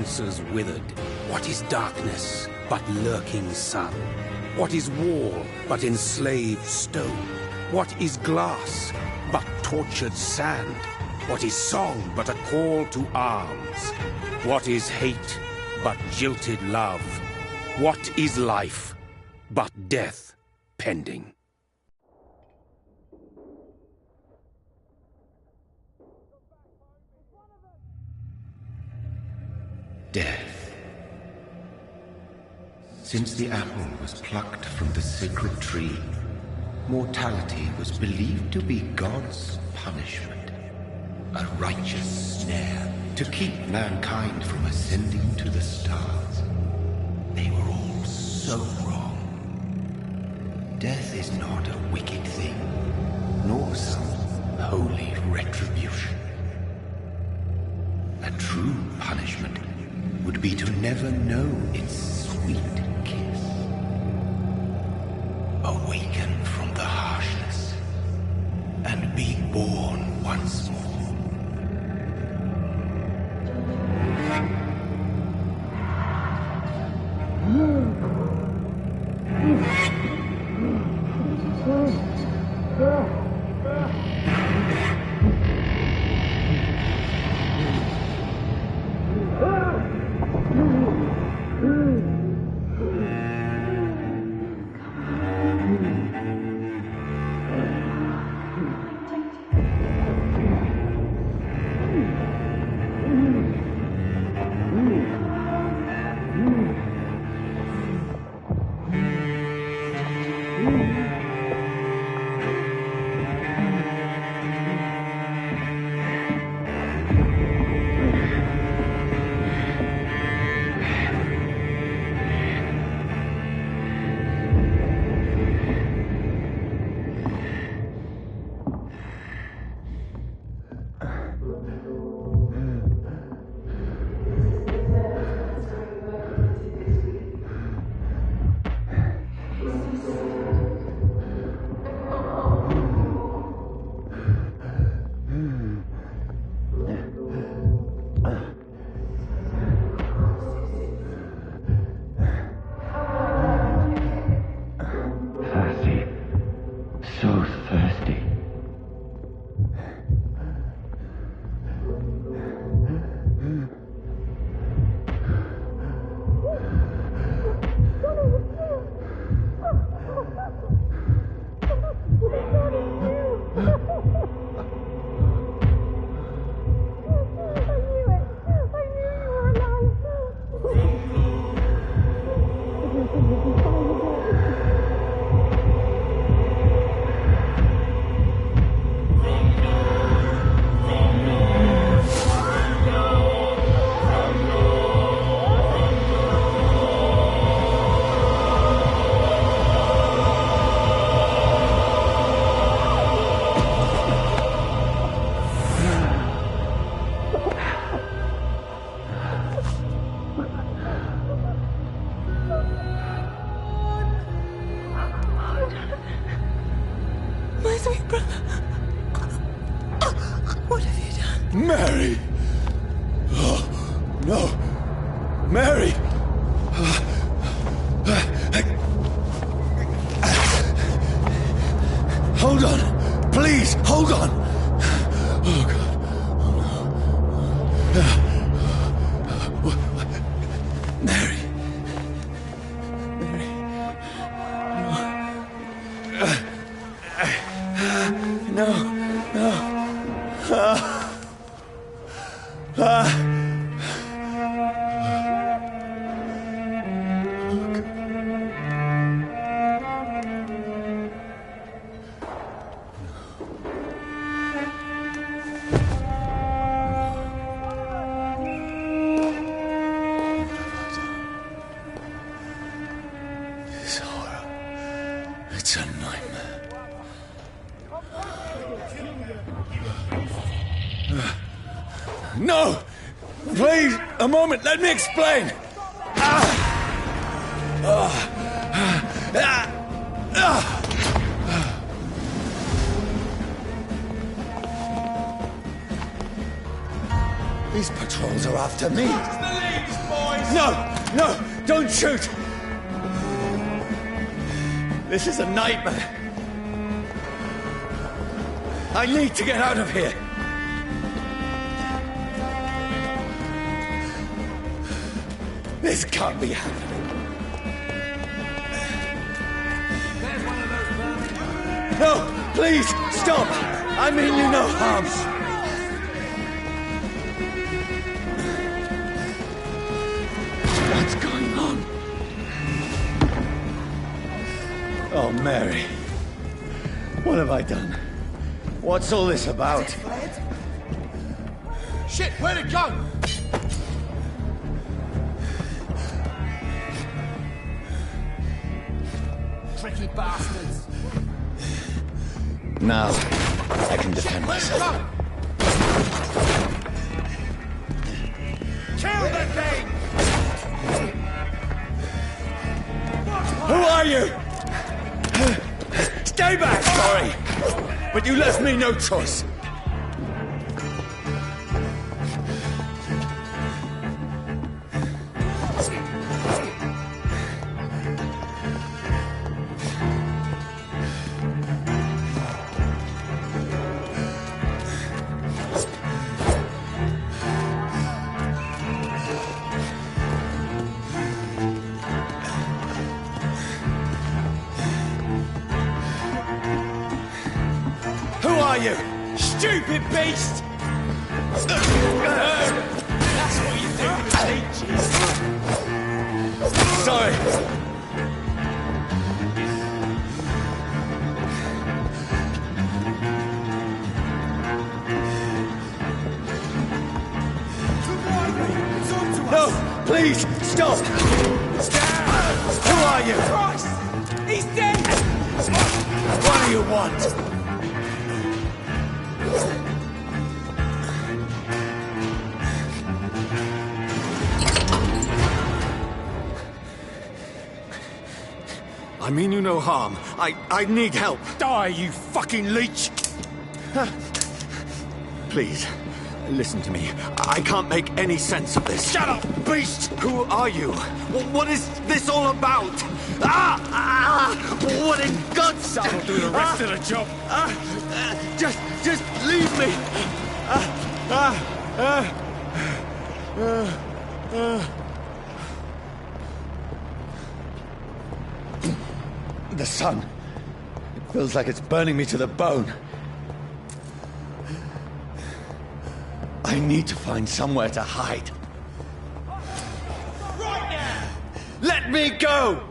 answers withered? What is darkness but lurking sun? What is wall but enslaved stone? What is glass but tortured sand? What is song but a call to arms? What is hate but jilted love? What is life but death pending? Death. Since the apple was plucked from the sacred tree, mortality was believed to be God's punishment, a righteous snare to keep mankind from ascending to the stars. They were all so wrong. Death is not a wicked thing, nor some holy retribution. A true punishment would be to never know its sweet kiss. Awaken from the harshness and be born once more. Mary! Oh, no! Mary! Hold on! Please, hold on! Oh, God. Oh, no. Mary. Mary. No. No. This horror. It's a nightmare. No! Please, a moment, let me explain! These patrols are after me. No! No! Don't shoot! This is a nightmare. I need to get out of here. This can't be happening. There's one of those vermin. No! Please! Stop! I mean you no harm. What's going on? Oh, Mary. What have I done? What's all this about? Shit, where'd it go? Tricky bastards. Now, I can defend myself. Kill the thing! Who are you? Stay back! Sorry, but you left me no choice. You stupid beast! That's what you do with leeches. Sorry. No, please, stop! Who are you? Christ! He's dead! What do you want? I mean you no harm. I need help. Die, you fucking leech! Please, listen to me. I can't make any sense of this. Shut up, beast! Who are you? What is this all about? What in God's sake? I'll do the rest of the job. Just leave me. The sun. It feels like it's burning me to the bone. I need to find somewhere to hide. Right now! Let me go!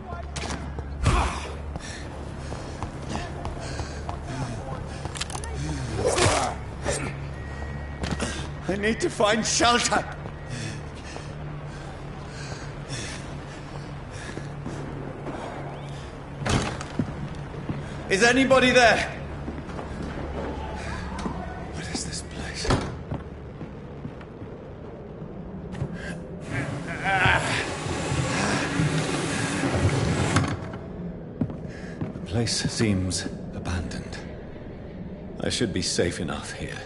I need to find shelter. Is anybody there? What is this place? The place seems abandoned. I should be safe enough here.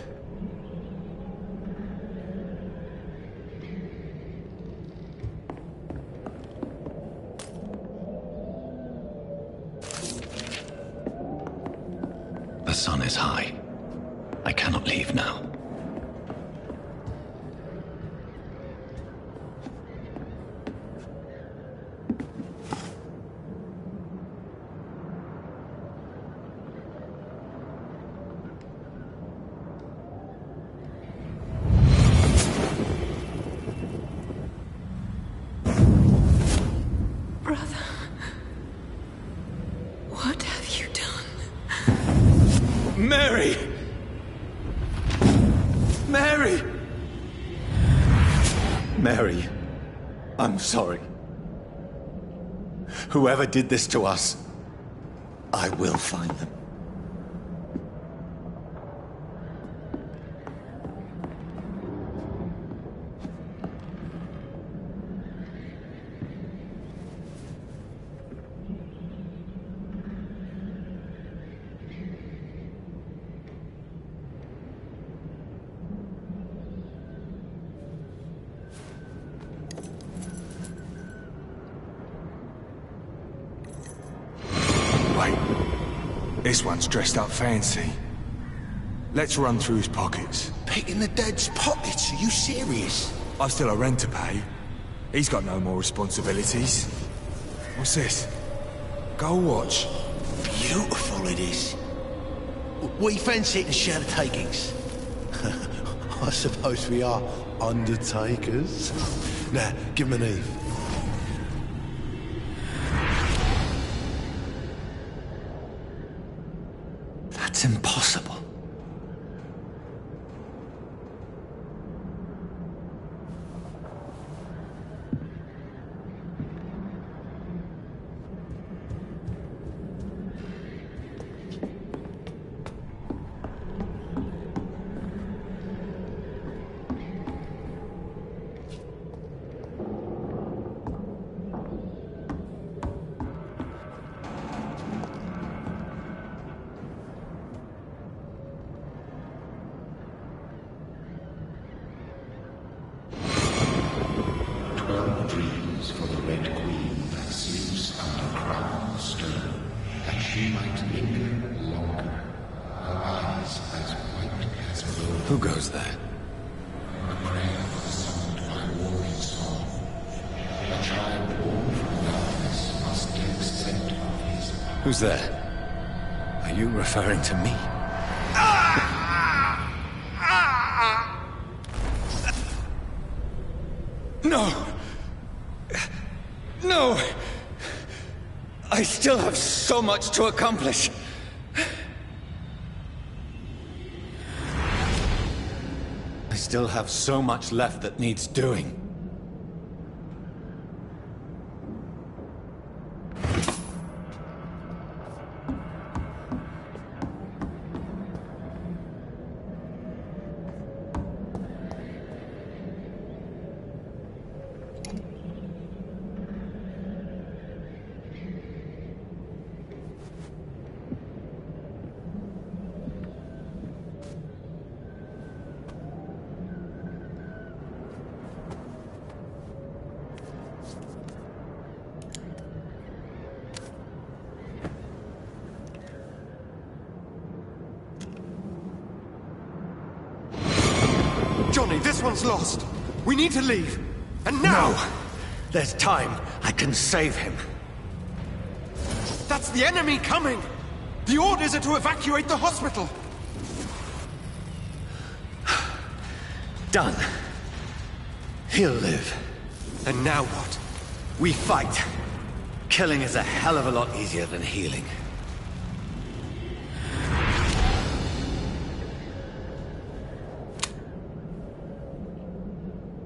The sun is high. I cannot leave now. Brother, what have you done? Mary! Mary! Mary, I'm sorry. Whoever did this to us, I will find them. This one's dressed up fancy. Let's run through his pockets. Picking the dead's pockets? Are you serious? I've still a rent to pay. He's got no more responsibilities. What's this? Gold watch. Beautiful it is. We fancy it and share the takings. I suppose we are undertakers. Now, give him an Eve. That's impossible. Dreams for the Red Queen that sleeps under crown stone, that she might linger longer, her eyes as white as gold. Who goes there? A prayer summoned by warring song. A child born from darkness must give scent of his power. Who's there? Are you referring to me? No! No! I still have so much to accomplish. I still have so much left that needs doing. Johnny, this one's lost. We need to leave. And now! No! There's time. I can save him. That's the enemy coming! The orders are to evacuate the hospital! Done. He'll live. And now what? We fight. Killing is a hell of a lot easier than healing.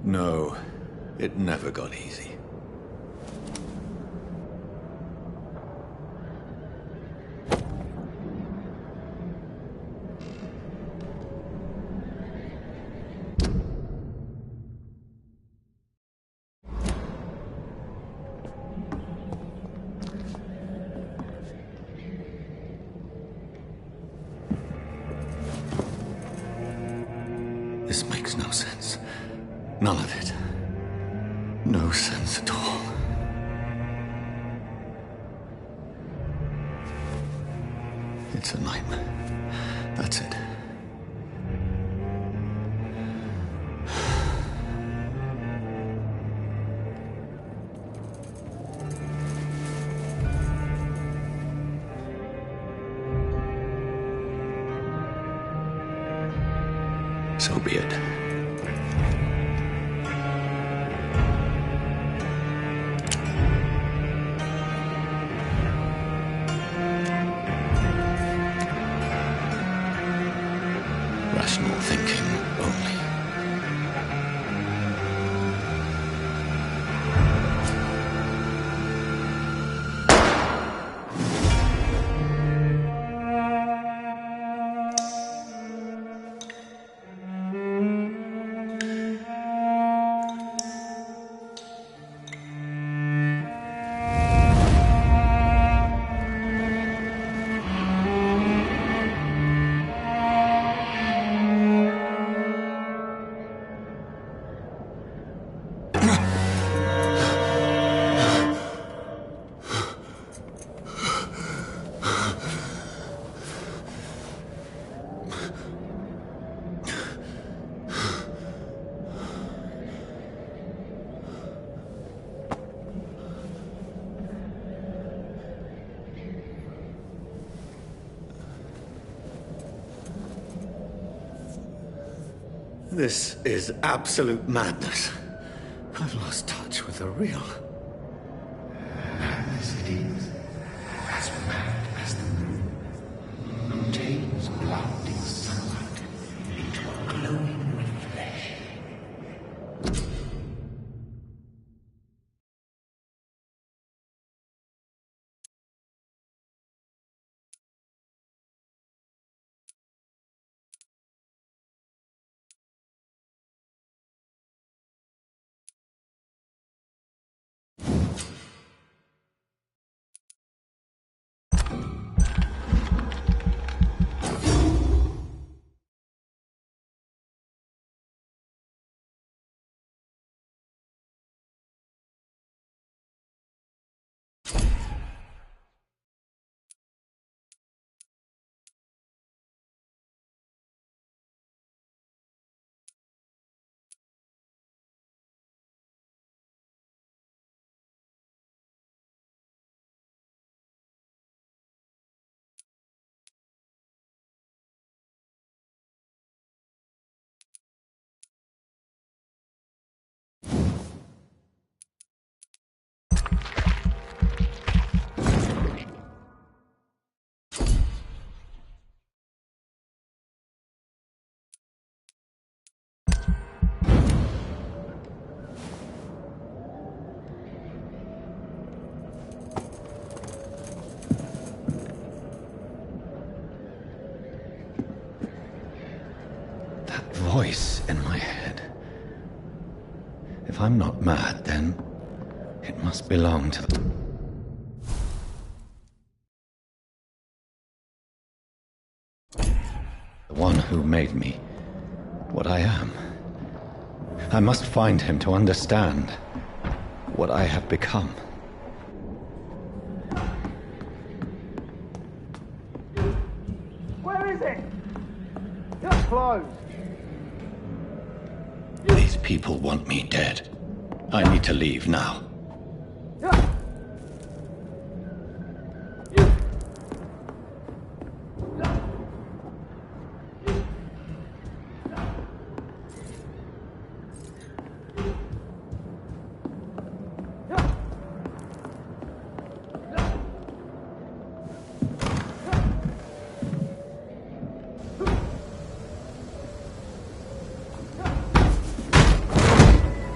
No, it never got easy. This makes no sense. None of it. No sense at all. It's a nightmare. That's it. So be it. Rational thinking only. This is absolute madness. I've lost touch with the real. Madness it is. As mad as the moon. Contains blinding sunlight into a glowing flesh. Voice in my head. If I'm not mad, then it must belong to the one who made me what I am. I must find him to understand what I have become. Where is it? Just closed. These people want me dead. I need to leave now.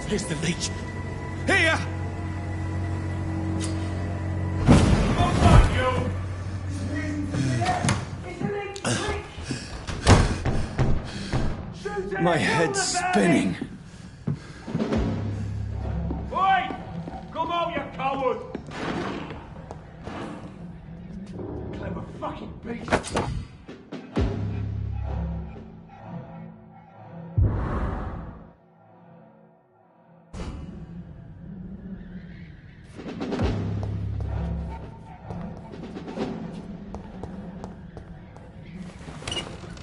Here's the leech. Here! My head's spinning. Oi! Come out, you coward! Clever fucking beast.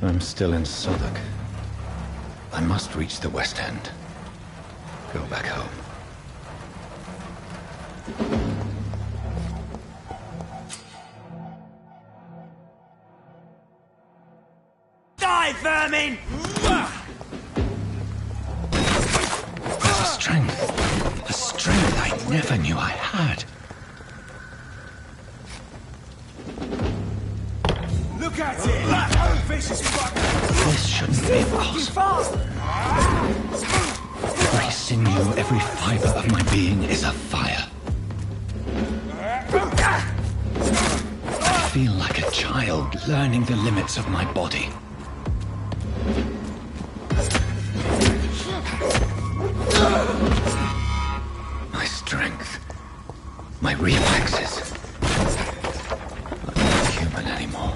I'm still in Southwark. I must reach the West End. Go back home. Die, vermin! A strength I never knew I had. Look at it! Vicious fuck! This shouldn't be possible. Every sinew, every fiber of my being is afire. I feel like a child learning the limits of my body. My strength, my reflexes. I'm not human anymore.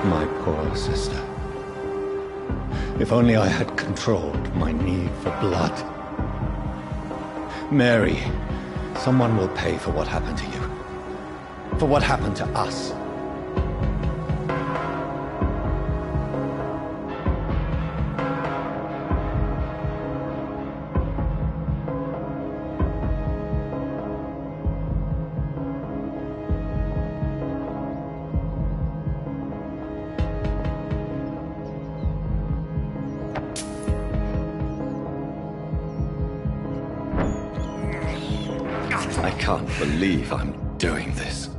My poor sister. If only I had controlled my need for blood. Mary, someone will pay for what happened to you. For what happened to us. I can't believe I'm doing this.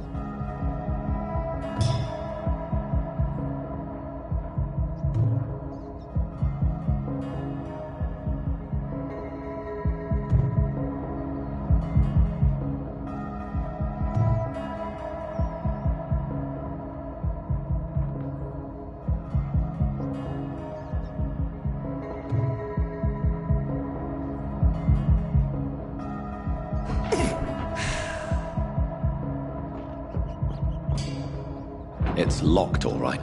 It's locked, all right.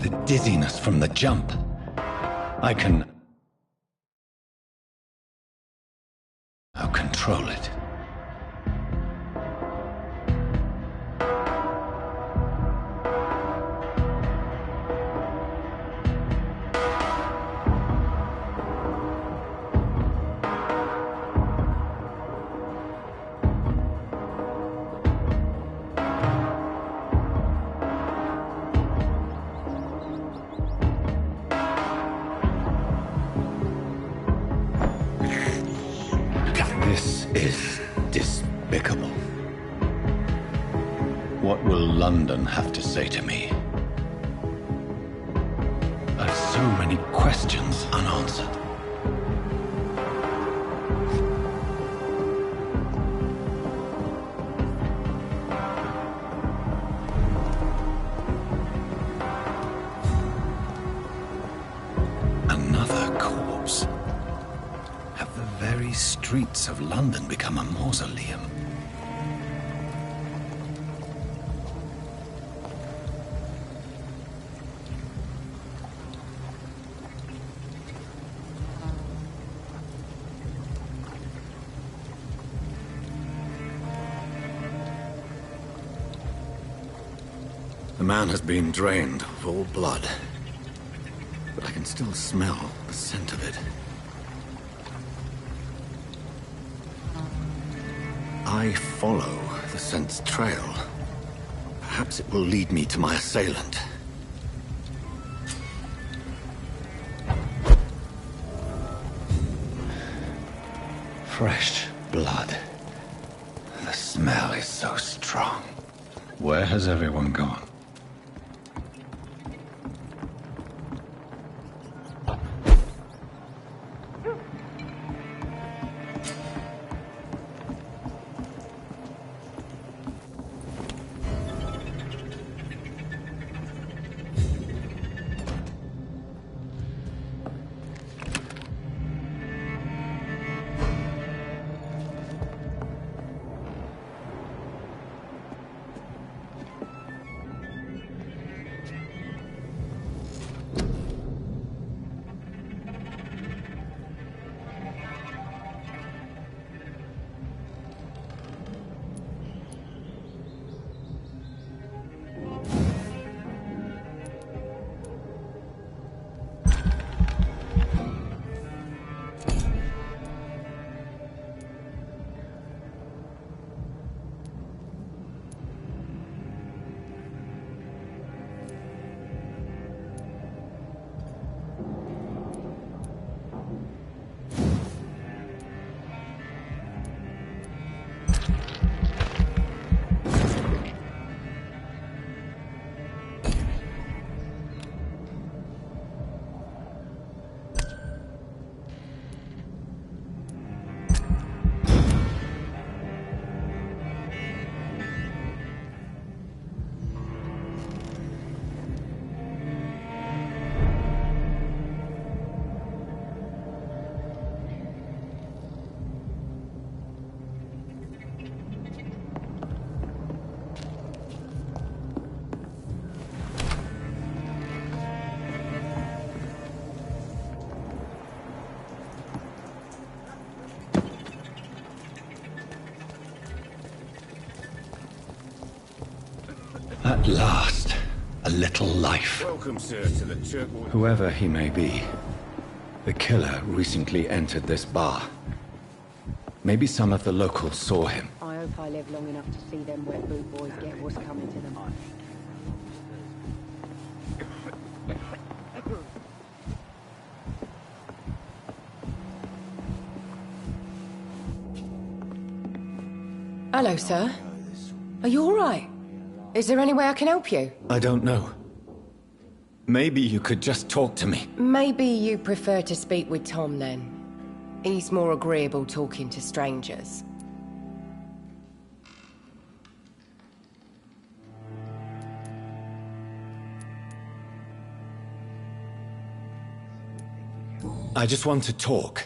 The dizziness from the jump. I can now control it. This is despicable. What will London have to say to me? I have so many questions unanswered. Another corpse. Have the very streets of London become a mausoleum? The man has been drained of all blood, but I can still smell the scent of it. I follow the scent's trail. Perhaps it will lead me to my assailant. Fresh blood. The smell is so strong. Where has everyone gone? At last, a little life. Welcome, sir, to the Turquoise. Whoever he may be, the killer recently entered this bar. Maybe some of the locals saw him. I hope I live long enough to see them wet boot boys get what's coming to them. Hello, sir. Are you all right? Is there any way I can help you? I don't know. Maybe you could just talk to me. Maybe you prefer to speak with Tom, then. He's more agreeable talking to strangers. I just want to talk.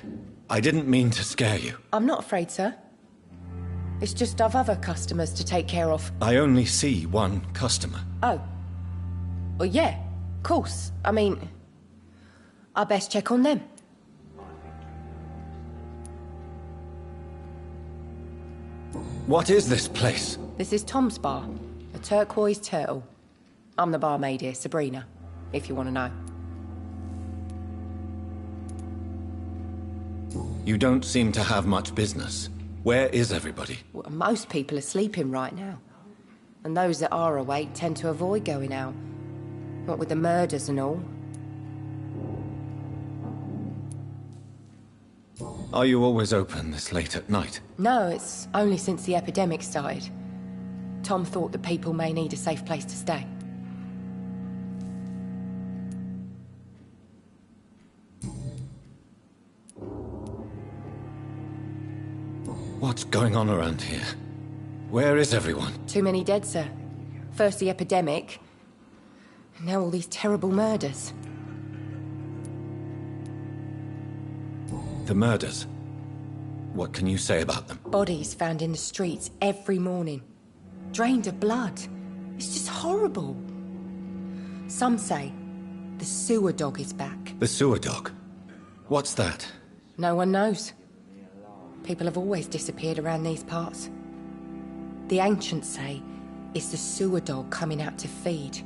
I didn't mean to scare you. I'm not afraid, sir. It's just I've other customers to take care of. I only see one customer. Oh. Well, yeah, of course. I mean, I best check on them. What is this place? This is Tom's bar, a Turquoise Turtle. I'm the barmaid here, Sabrina, if you want to know. You don't seem to have much business. Where is everybody? Well, most people are sleeping right now. And those that are awake tend to avoid going out. What with the murders and all. Are you always open this late at night? No, it's only since the epidemic started. Tom thought that people may need a safe place to stay. What's going on around here? Where is everyone? Too many dead, sir. First the epidemic, and now all these terrible murders. The murders. What can you say about them? Bodies found in the streets every morning. Drained of blood. It's just horrible. Some say the sewer dog is back. The sewer dog? What's that? No one knows. People have always disappeared around these parts. The ancients say it's the sewer dog coming out to feed.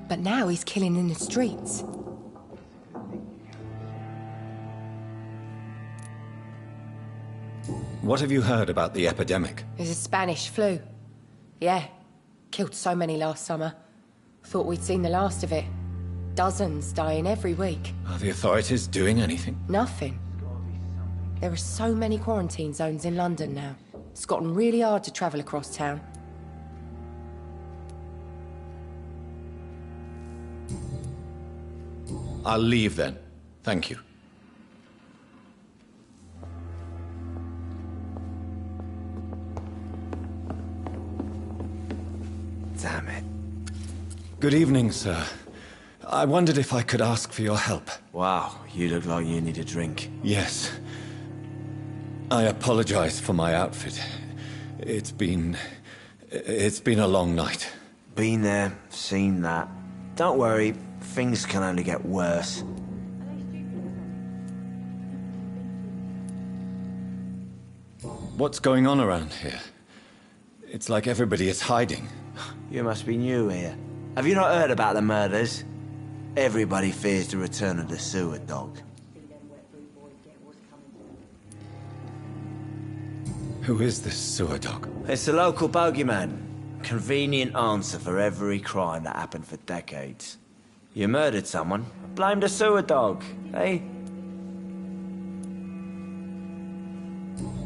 But now he's killing in the streets. What have you heard about the epidemic? There's a Spanish flu. Yeah. Killed so many last summer. Thought we'd seen the last of it. Dozens dying every week. Are the authorities doing anything? Nothing. There are so many quarantine zones in London now. It's gotten really hard to travel across town. I'll leave then. Thank you. Damn it. Good evening, sir. I wondered if I could ask for your help. Wow, you look like you need a drink. Yes. I apologize for my outfit. It's been a long night. Been there, seen that. Don't worry, things can only get worse. What's going on around here? It's like everybody is hiding. You must be new here. Have you not heard about the murders? Everybody fears the return of the sewer dog. Who is this sewer dog? It's the local bogeyman. Convenient answer for every crime that happened for decades. You murdered someone, blame the sewer dog, eh?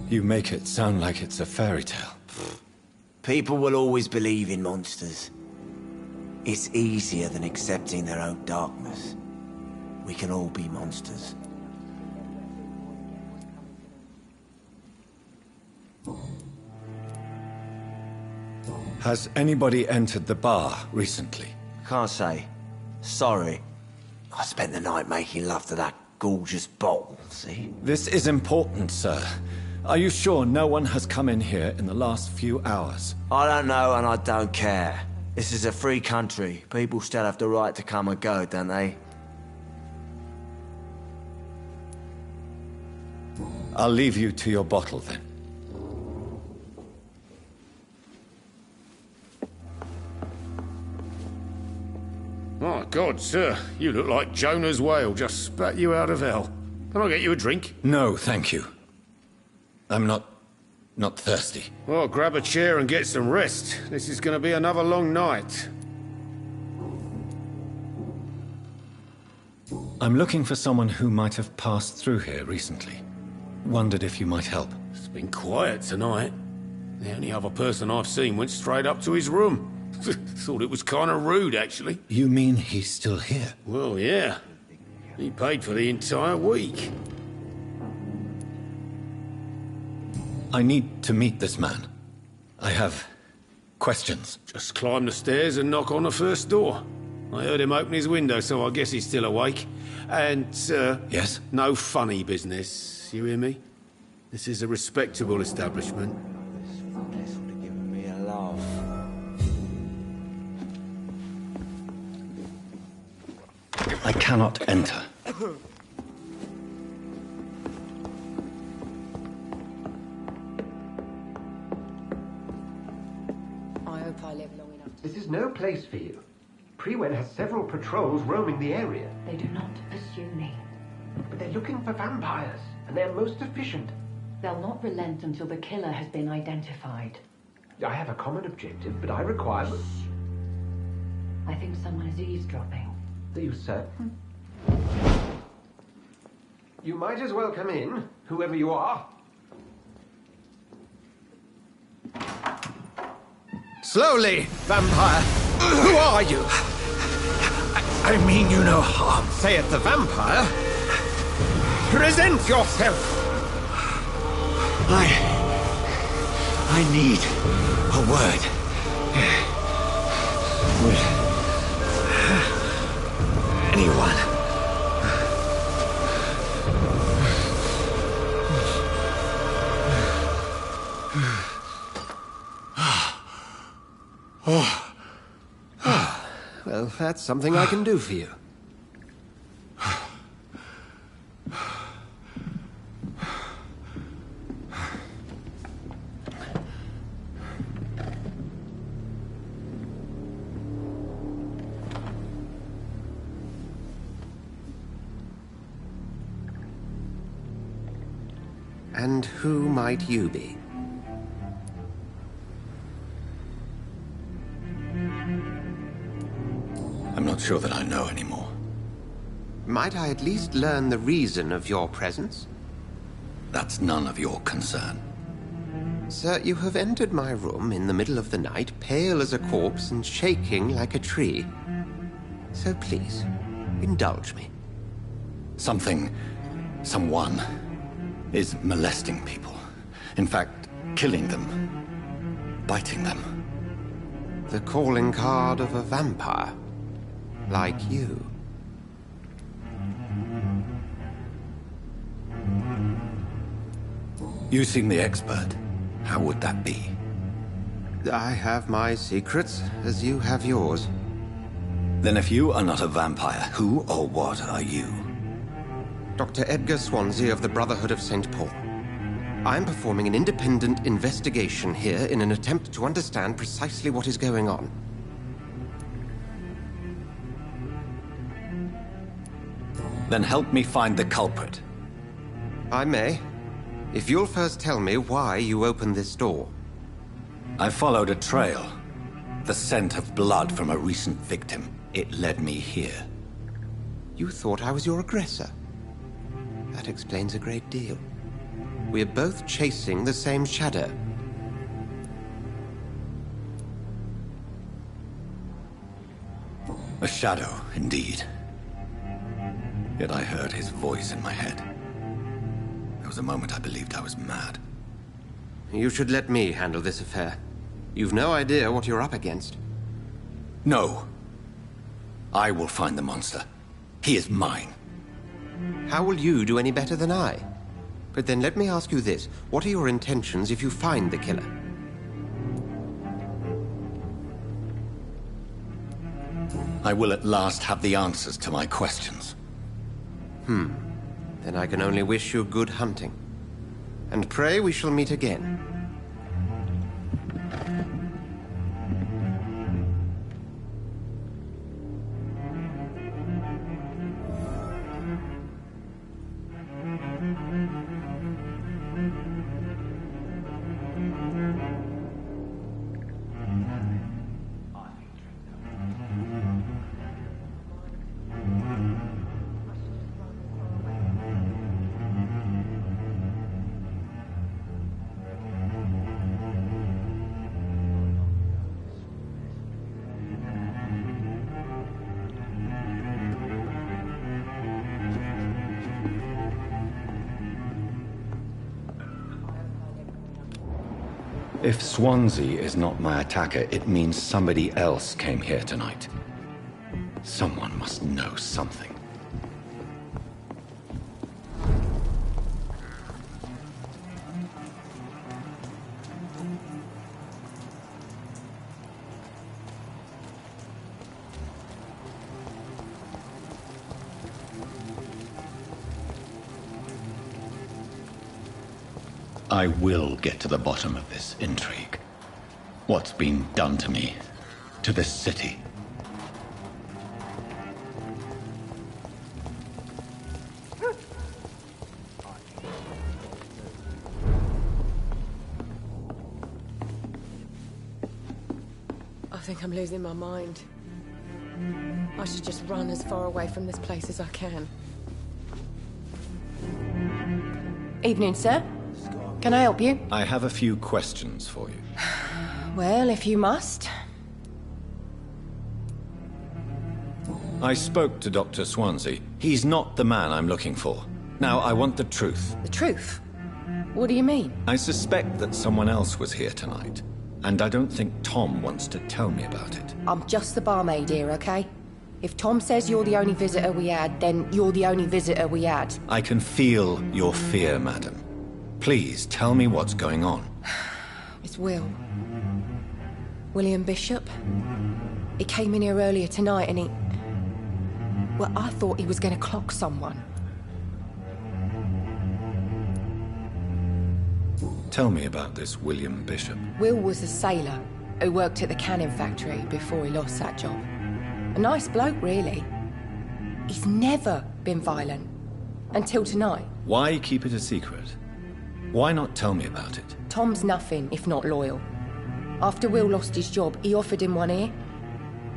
You make it sound like it's a fairy tale. People will always believe in monsters. It's easier than accepting their own darkness. We can all be monsters. Has anybody entered the bar recently? Can't say. Sorry. I spent the night making love to that gorgeous bottle, see? This is important, sir. Are you sure no one has come in here in the last few hours? I don't know and I don't care. This is a free country. People still have the right to come and go, don't they? I'll leave you to your bottle then. My God, sir, you look like Jonah's whale just spat you out of hell. Can I get you a drink? No, thank you. I'm not thirsty. Well, grab a chair and get some rest. This is going to be another long night. I'm looking for someone who might have passed through here recently. Wondered if you might help. It's been quiet tonight. The only other person I've seen went straight up to his room. Thought it was kind of rude, actually. You mean he's still here? Well, yeah. He paid for the entire week. I need to meet this man. I have questions. Just climb the stairs and knock on the first door. I heard him open his window, so I guess he's still awake. And, Yes? no funny business, you hear me? This is a respectable establishment. This would have given me a laugh. I cannot enter. I hope I live long enough to... This is no place for you. Prewen has several patrols roaming the area. They do not pursue me. But they're looking for vampires, and they're most efficient. They'll not relent until the killer has been identified. I have a common objective, but I require... I think someone is eavesdropping. Are you certain? You might as well come in, whoever you are. Slowly, vampire. Who are you? I mean you no harm. Say it, the vampire. Present yourself. I need a word. With anyone. Well, that's something I can do for you. And who might you be? I'm not sure that I know anymore. Might I at least learn the reason of your presence? That's none of your concern. Sir, you have entered my room in the middle of the night, pale as a corpse and shaking like a tree. So please, indulge me. Someone is molesting people. In fact, killing them. Biting them. The calling card of a vampire. Like you. You seem the expert. How would that be? I have my secrets, as you have yours. Then if you are not a vampire, who or what are you? Dr. Edgar Swansea of the Brotherhood of St. Paul. I'm performing an independent investigation here in an attempt to understand precisely what is going on. Then help me find the culprit. I may, if you'll first tell me why you opened this door. I followed a trail. The scent of blood from a recent victim. It led me here. You thought I was your aggressor. That explains a great deal. We're both chasing the same shadow. A shadow, indeed. Yet I heard his voice in my head. There was a moment I believed I was mad. You should let me handle this affair. You've no idea what you're up against. No. I will find the monster. He is mine. How will you do any better than I? But then let me ask you this. What are your intentions if you find the killer? I will at last have the answers to my questions. Then I can only wish you good hunting. And pray we shall meet again. If Swansea is not my attacker, it means somebody else came here tonight. Someone must know something. I will get to the bottom of this intrigue. What's been done to me, to this city. I think I'm losing my mind. I should just run as far away from this place as I can. Evening, sir. Can I help you? I have a few questions for you. Well, if you must. I spoke to Dr. Swansea. He's not the man I'm looking for. Now, I want the truth. The truth? What do you mean? I suspect that someone else was here tonight, and I don't think Tom wants to tell me about it. I'm just the barmaid here, okay? If Tom says you're the only visitor we had, then you're the only visitor we had. I can feel your fear, madam. Please, tell me what's going on. It's Will. William Bishop. He came in here earlier tonight and he... Well, I thought he was going to clock someone. Tell me about this William Bishop. Will was a sailor who worked at the cannon factory before he lost that job. A nice bloke, really. He's never been violent. Until tonight. Why keep it a secret? Why not tell me about it? Tom's nothing if not loyal. After Will lost his job, he offered him one ear.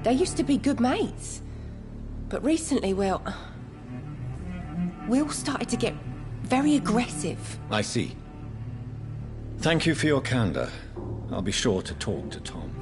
They used to be good mates. But recently, well... Will started to get very aggressive. I see. Thank you for your candor. I'll be sure to talk to Tom.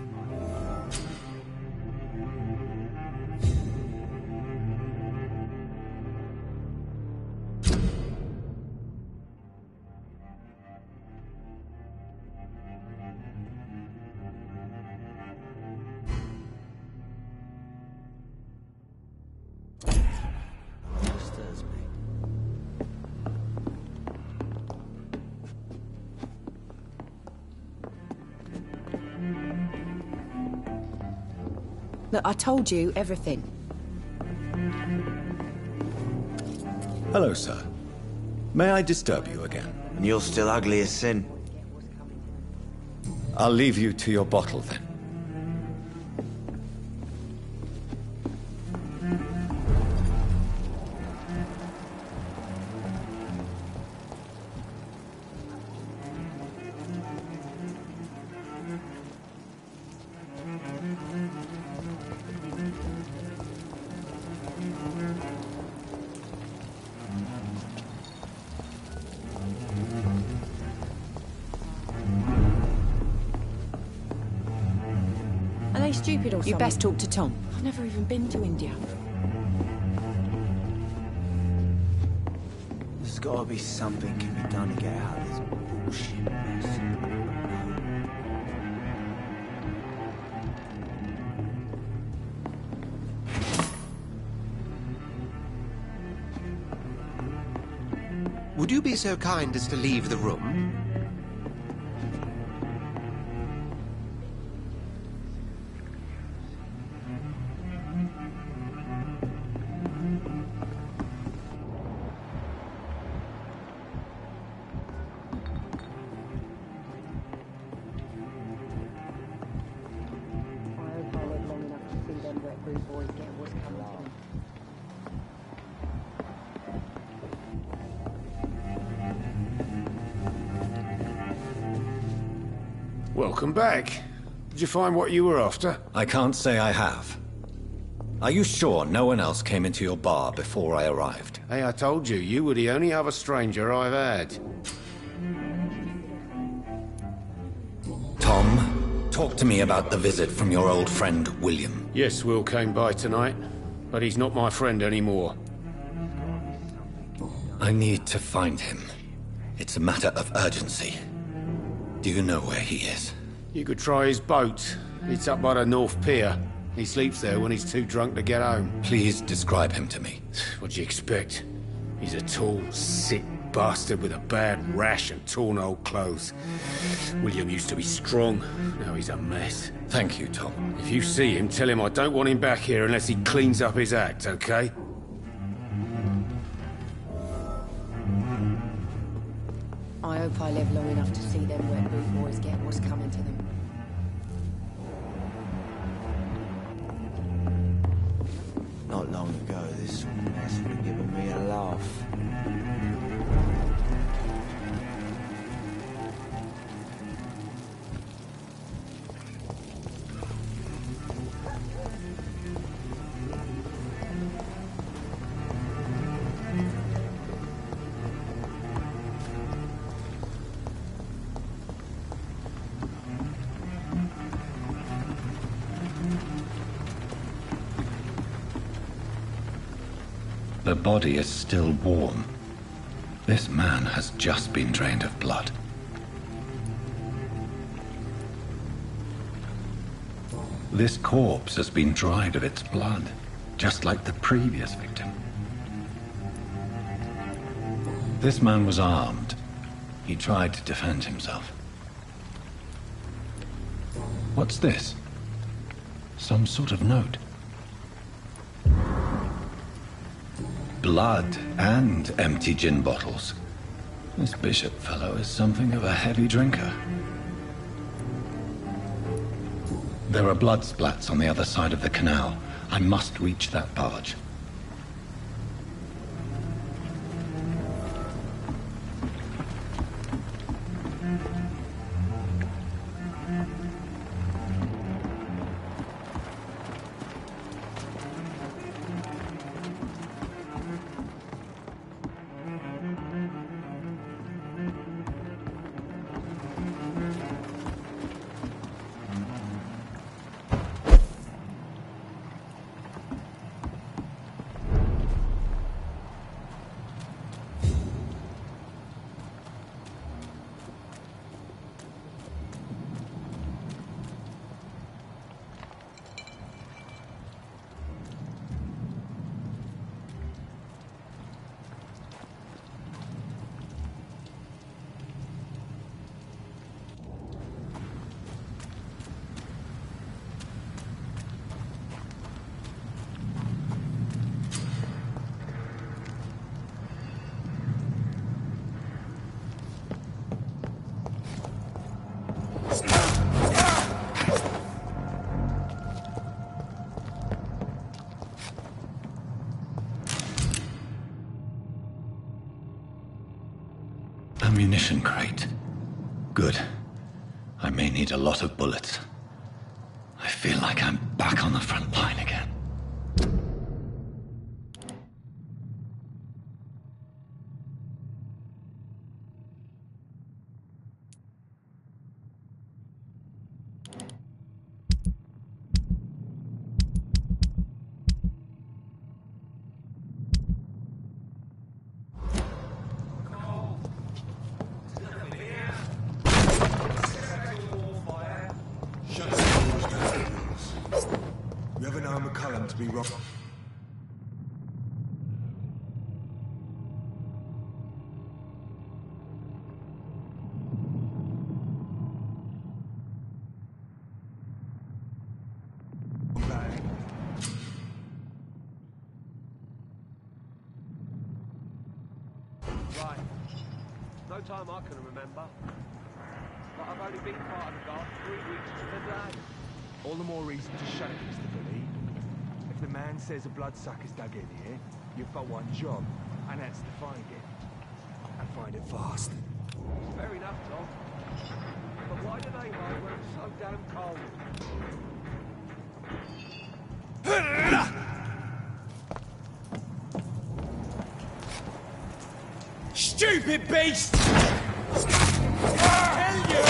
Look, I told you everything. Hello, sir. May I disturb you again? And you're still ugly as sin. I'll leave you to your bottle, then. Are they stupid or something? You best talk to Tom. I've never even been to India. There's gotta be something can be done to get out of this bullshit mess. Would you be so kind as to leave the room? Welcome back. Did you find what you were after? I can't say I have. Are you sure no one else came into your bar before I arrived? Hey, I told you, you were the only other stranger I've had. Tom, talk to me about the visit from your old friend, William. Yes, Will came by tonight, but he's not my friend anymore. I need to find him. It's a matter of urgency. Do you know where he is? You could try his boat. It's up by the North Pier. He sleeps there when he's too drunk to get home. Please describe him to me. What do you expect? He's a tall, sick bastard with a bad rash and torn old clothes. William used to be strong. Now he's a mess. Thank you, Tom. If you see him, tell him I don't want him back here unless he cleans up his act, okay? I hope I live long enough to see them wet boot boys get what's coming to them. Not long ago, this mess would have given me a laugh. The body is still warm. This man has just been drained of blood. This corpse has been dried of its blood, just like the previous victim. This man was armed. He tried to defend himself. What's this? Some sort of note. Blood and empty gin bottles. This bishop fellow is something of a heavy drinker. There are blood splats on the other side of the canal. I must reach that barge. Ammunition crate. Good. I may need a lot of bullets. I feel like I'm back on the front line again. Be wrong. Right. No time I can remember. But I've only been part of the guard 3 weeks today. All the more reason to shut it, Mr. Billy. If the man says a bloodsucker's dug in here, you've got one job, and that's to find it. And find it fast. Fair enough, Tom. But why do they hide when it's so damn cold? Stupid beast! Tell you!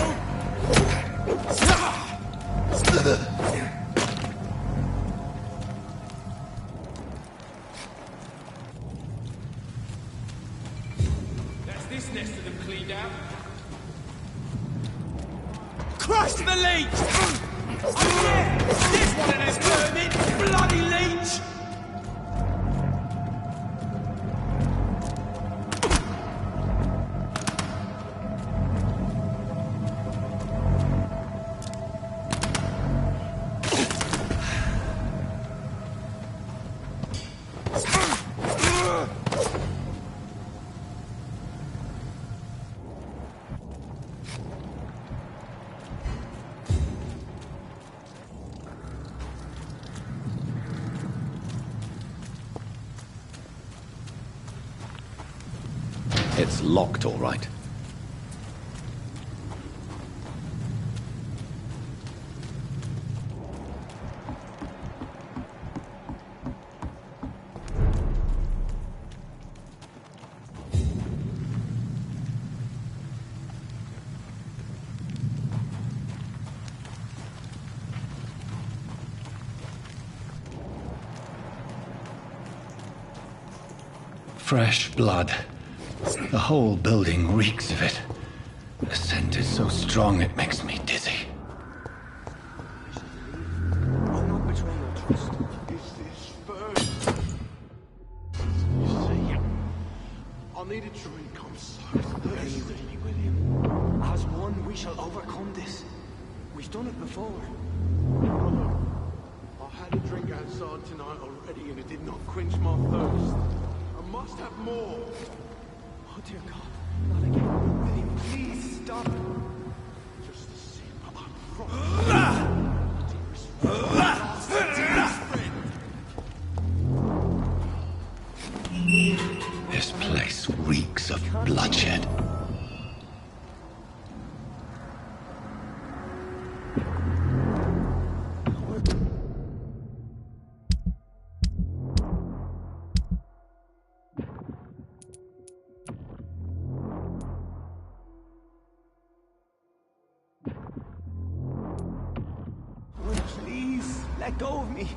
That's this nest of them cleaned out. Christ, the lead! It's locked, all right. Fresh blood. The whole building reeks of it. The scent is so strong it makes me dizzy. I'll not betray your trust. Is this first? You see, I need a drink. I'm so thirsty. William. As one, we shall overcome this. We've done it before. Brother, I had a drink outside tonight already and it did not quench my thirst. I must have more. Oh dear God, not again. William, please stop. Just a sip. I This place reeks of bloodshed. Please, let go of me.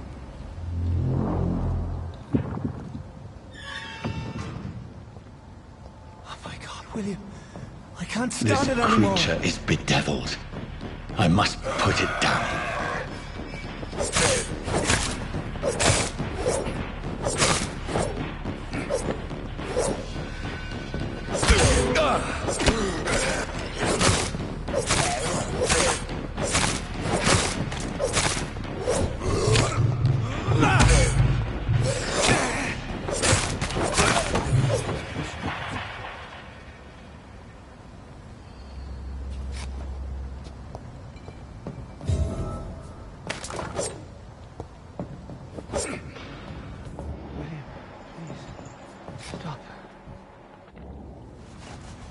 Oh my God, William. I can't stand it anymore. This creature is bedeviled. I must put it down.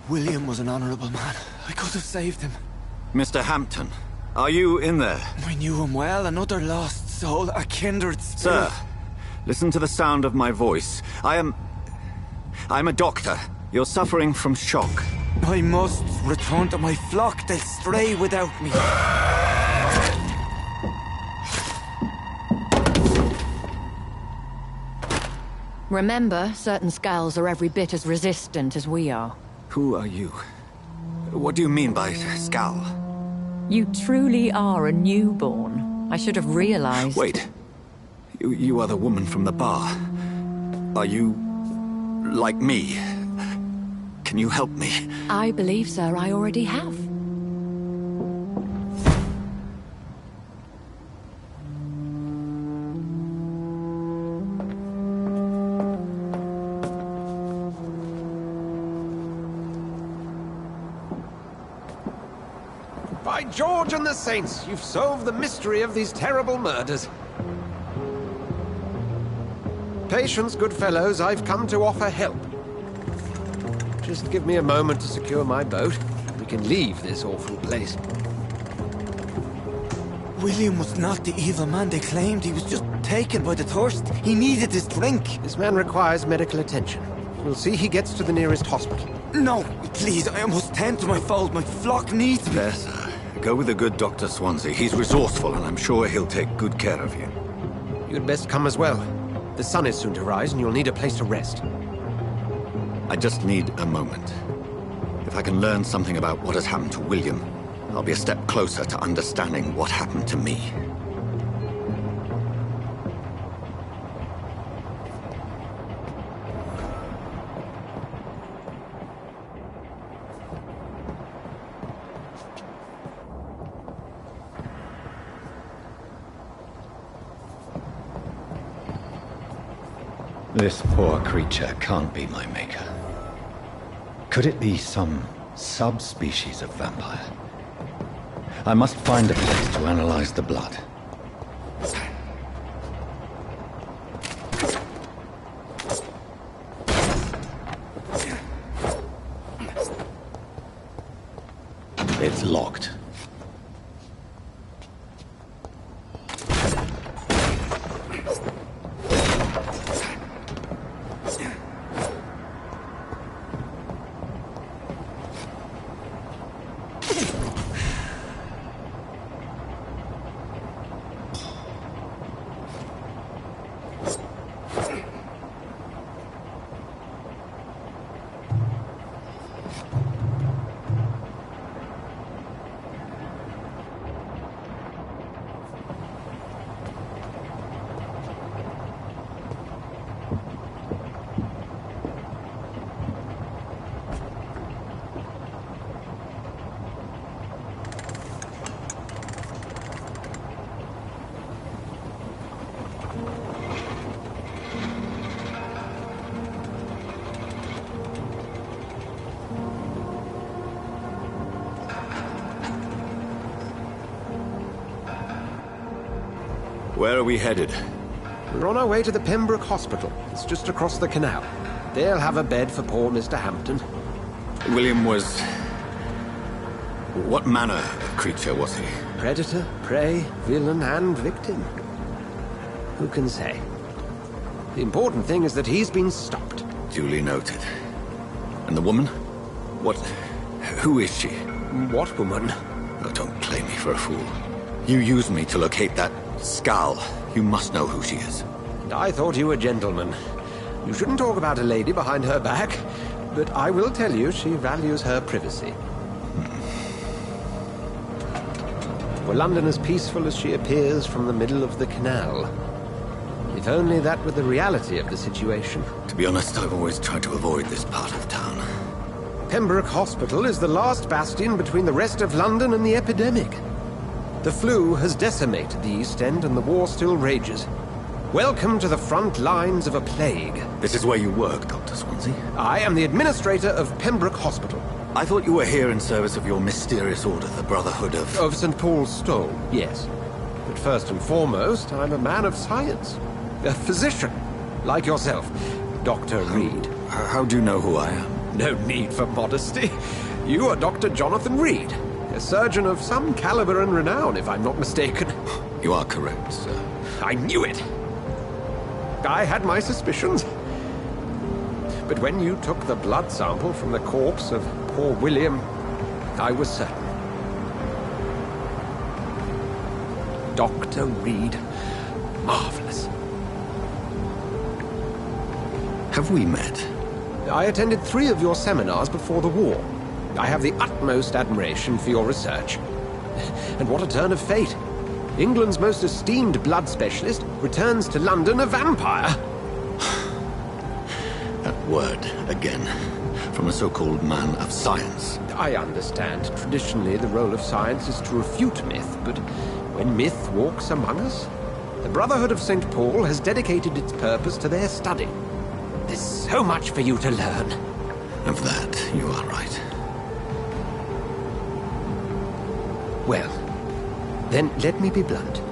William was an honorable man. I could have saved him. Mr. Hampton, are you in there? I knew him well, another lost soul, a kindred spirit. Sir, listen to the sound of my voice. I'm a doctor. You're suffering from shock. I must return to my flock. They'll stray without me. Remember, certain skulls are every bit as resistant as we are. Who are you? What do you mean by skull? You truly are a newborn. I should have realized. Wait. You are the woman from the bar. Are you like me? Can you help me? I believe, sir, I already have. By George and the Saints, you've solved the mystery of these terrible murders. Patience, good fellows, I've come to offer help. Just give me a moment to secure my boat. We can leave this awful place. William was not the evil man they claimed. He was just taken by the thirst. He needed his drink. This man requires medical attention. We'll see he gets to the nearest hospital. No, please, I must tend to my fold. My flock needs me. There, sir. Go with the good Dr. Swansea. He's resourceful, and I'm sure he'll take good care of you. You'd best come as well. The sun is soon to rise, and you'll need a place to rest. I just need a moment. If I can learn something about what has happened to William, I'll be a step closer to understanding what happened to me. This poor creature can't be my maker. Could it be some subspecies of vampire? I must find a place to analyze the blood. Where are we headed? We're on our way to the Pembroke Hospital. It's just across the canal. They'll have a bed for poor Mr. Hampton. William was... What manner of creature was he? Predator, prey, villain, and victim. Who can say? The important thing is that he's been stopped. Duly noted. And the woman? What... who is she? What woman? Oh, don't play me for a fool. You used me to locate that skull. You must know who she is. I thought you a gentleman. You shouldn't talk about a lady behind her back, but I will tell you she values her privacy. Were London as peaceful as she appears from the middle of the canal? If only that were the reality of the situation. To be honest, I've always tried to avoid this part of town. Pembroke Hospital is the last bastion between the rest of London and the epidemic. The flu has decimated the East End and the war still rages. Welcome to the front lines of a plague. This is where you work, Dr. Swansea? I am the administrator of Pembroke Hospital. I thought you were here in service of your mysterious order, the Brotherhood of... Of St. Paul's Stole, yes. But first and foremost, I'm a man of science. A physician, like yourself, Dr. Reed. How do you know who I am? No need for modesty. You are Dr. Jonathan Reed, a surgeon of some caliber and renown, if I'm not mistaken. You are correct, sir. I knew it! I had my suspicions. But when you took the blood sample from the corpse of poor William, I was certain. Dr. Reed. Marvelous. Have we met? I attended 3 of your seminars before the war. I have the utmost admiration for your research. And what a turn of fate. England's most esteemed blood specialist returns to London a vampire. That word, again, from a so-called man of science. I understand. Traditionally, the role of science is to refute myth, but when myth walks among us, the Brotherhood of St. Paul has dedicated its purpose to their study. There's so much for you to learn. Of that, you are right. Well, then let me be blunt.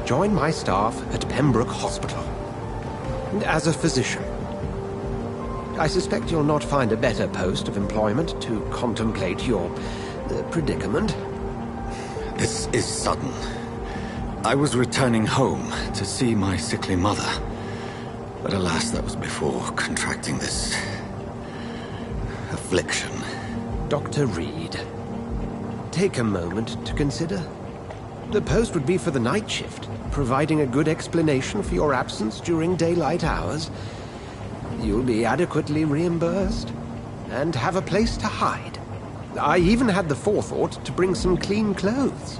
Join my staff at Pembroke Hospital. As a physician. I suspect you'll not find a better post of employment to contemplate your predicament. This is sudden. I was returning home to see my sickly mother. But alas, that was before contracting this... affliction. Dr. Reed, take a moment to consider. The post would be for the night shift, providing a good explanation for your absence during daylight hours. You'll be adequately reimbursed, and have a place to hide. I even had the forethought to bring some clean clothes.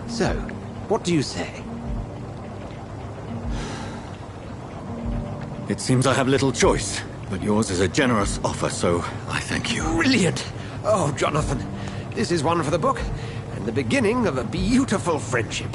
So, what do you say? It seems I have little choice, but yours is a generous offer, so I thank you. Brilliant! Oh, Jonathan, this is one for the book, and the beginning of a beautiful friendship.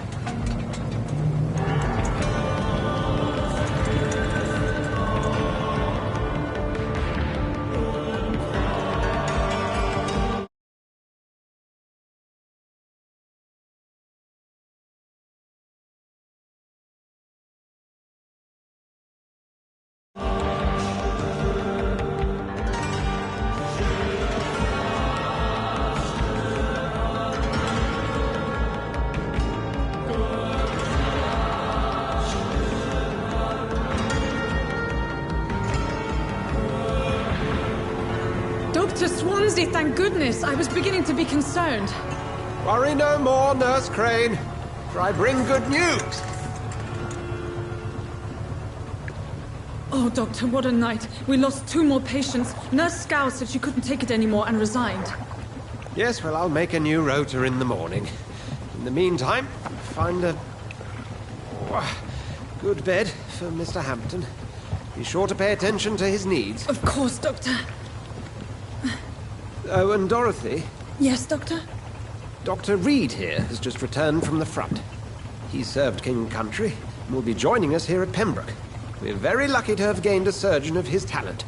Dr. Swansea, thank goodness. I was beginning to be concerned. Worry no more, Nurse Crane, for I bring good news. Oh, Doctor, what a night. We lost 2 more patients. Nurse Scow said she couldn't take it anymore and resigned. Yes, well, I'll make a new rota in the morning. In the meantime, find a good bed for Mr. Hampton. Be sure to pay attention to his needs. Of course, Doctor. Oh, and Dorothy? Yes, Doctor? Dr. Reed here has just returned from the front. He served King and Country and will be joining us here at Pembroke. We're very lucky to have gained a surgeon of his talent,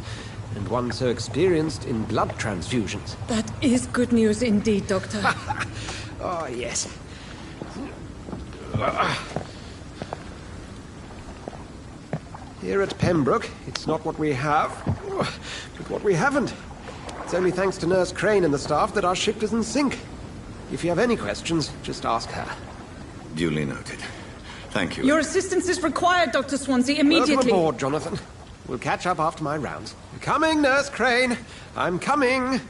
and one so experienced in blood transfusions. That is good news indeed, Doctor. Oh, yes. Here at Pembroke, it's not what we have, but what we haven't. It's only thanks to Nurse Crane and the staff that our ship doesn't sink. If you have any questions, just ask her. Duly noted. Thank you. Your assistance is required, Dr. Swansea, immediately. Welcome aboard, Jonathan. We'll catch up after my rounds. Coming, Nurse Crane. I'm coming.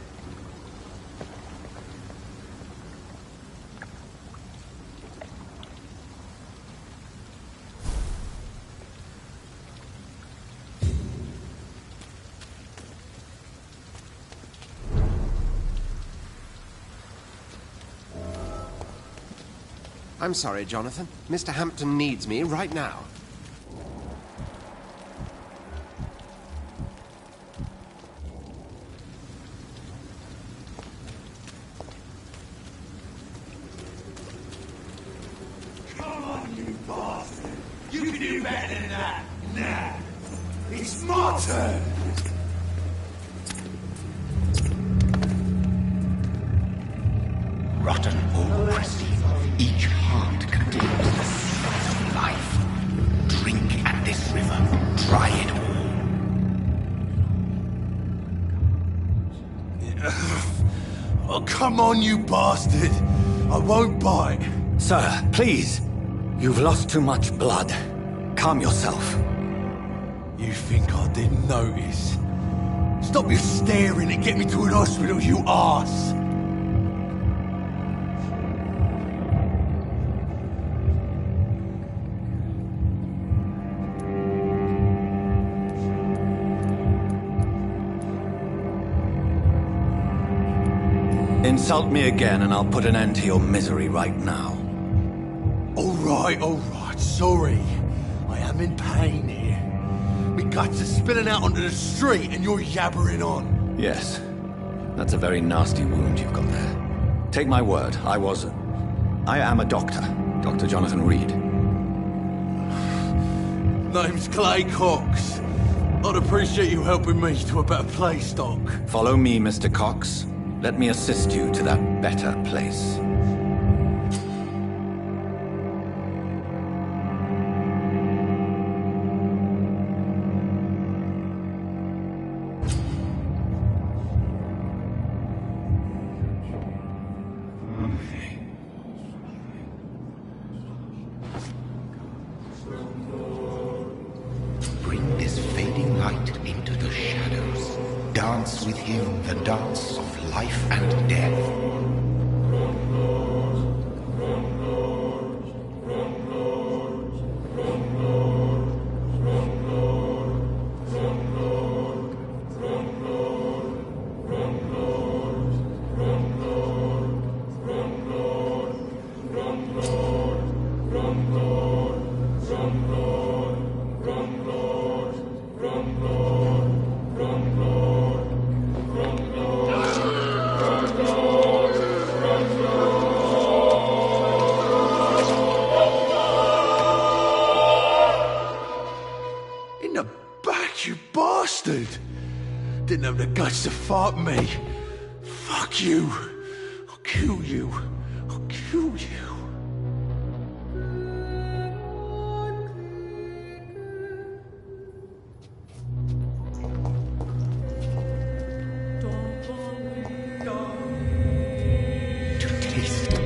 I'm sorry, Jonathan. Mr. Hampton needs me right now. Come on, you bastard! You can do better than that! Nah! It's my turn! Rotten all-crusty. Each heart contains the sweat of life. Drink at this river. Try it all. Oh, come on, you bastard! I won't bite. Sir, please. You've lost too much blood. Calm yourself. You think I didn't notice? Stop your staring and get me to an hospital, you arse! Insult me again and I'll put an end to your misery right now. Alright, sorry. I am in pain here. My guts are spilling out onto the street and you're yabbering on. Yes. That's a very nasty wound you've got there. Take my word, I am a doctor. Dr. Jonathan Reed. Name's Clay Cox. I'd appreciate you helping me to a better place, Doc. Follow me, Mr. Cox. Let me assist you to that better place. Bring this fading light into the shadows. Dance with him the dance of life and death. Didn't have the guts to fuck me. Fuck you. I'll kill you. I'll kill you. To taste.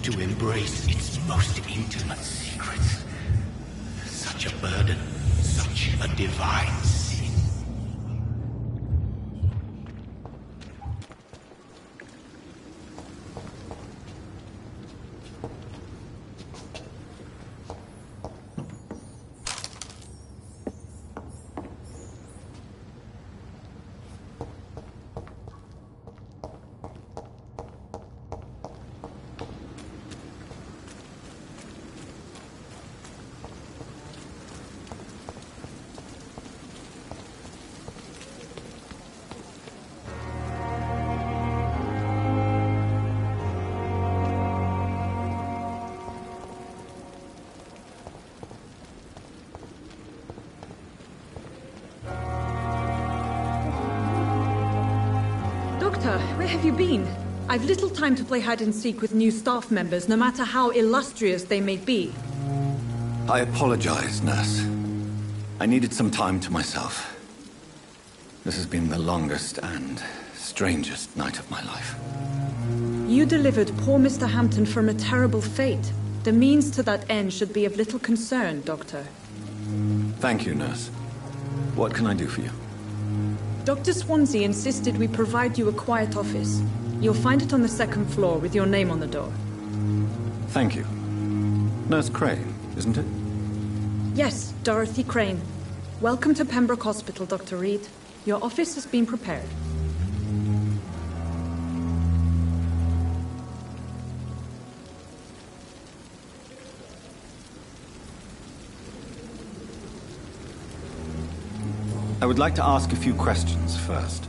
To embrace its most intimate secrets. Such a burden, such a divine sin. Doctor, where have you been? I've little time to play hide-and-seek with new staff members, no matter how illustrious they may be. I apologize, nurse. I needed some time to myself. This has been the longest and strangest night of my life. You delivered poor Mr. Hampton from a terrible fate. The means to that end should be of little concern, Doctor. Thank you, nurse. What can I do for you? Dr. Swansea insisted we provide you a quiet office. You'll find it on the second floor with your name on the door. Thank you. Nurse Crane, isn't it? Yes, Dorothy Crane. Welcome to Pembroke Hospital, Dr. Reed. Your office has been prepared. I would like to ask a few questions first.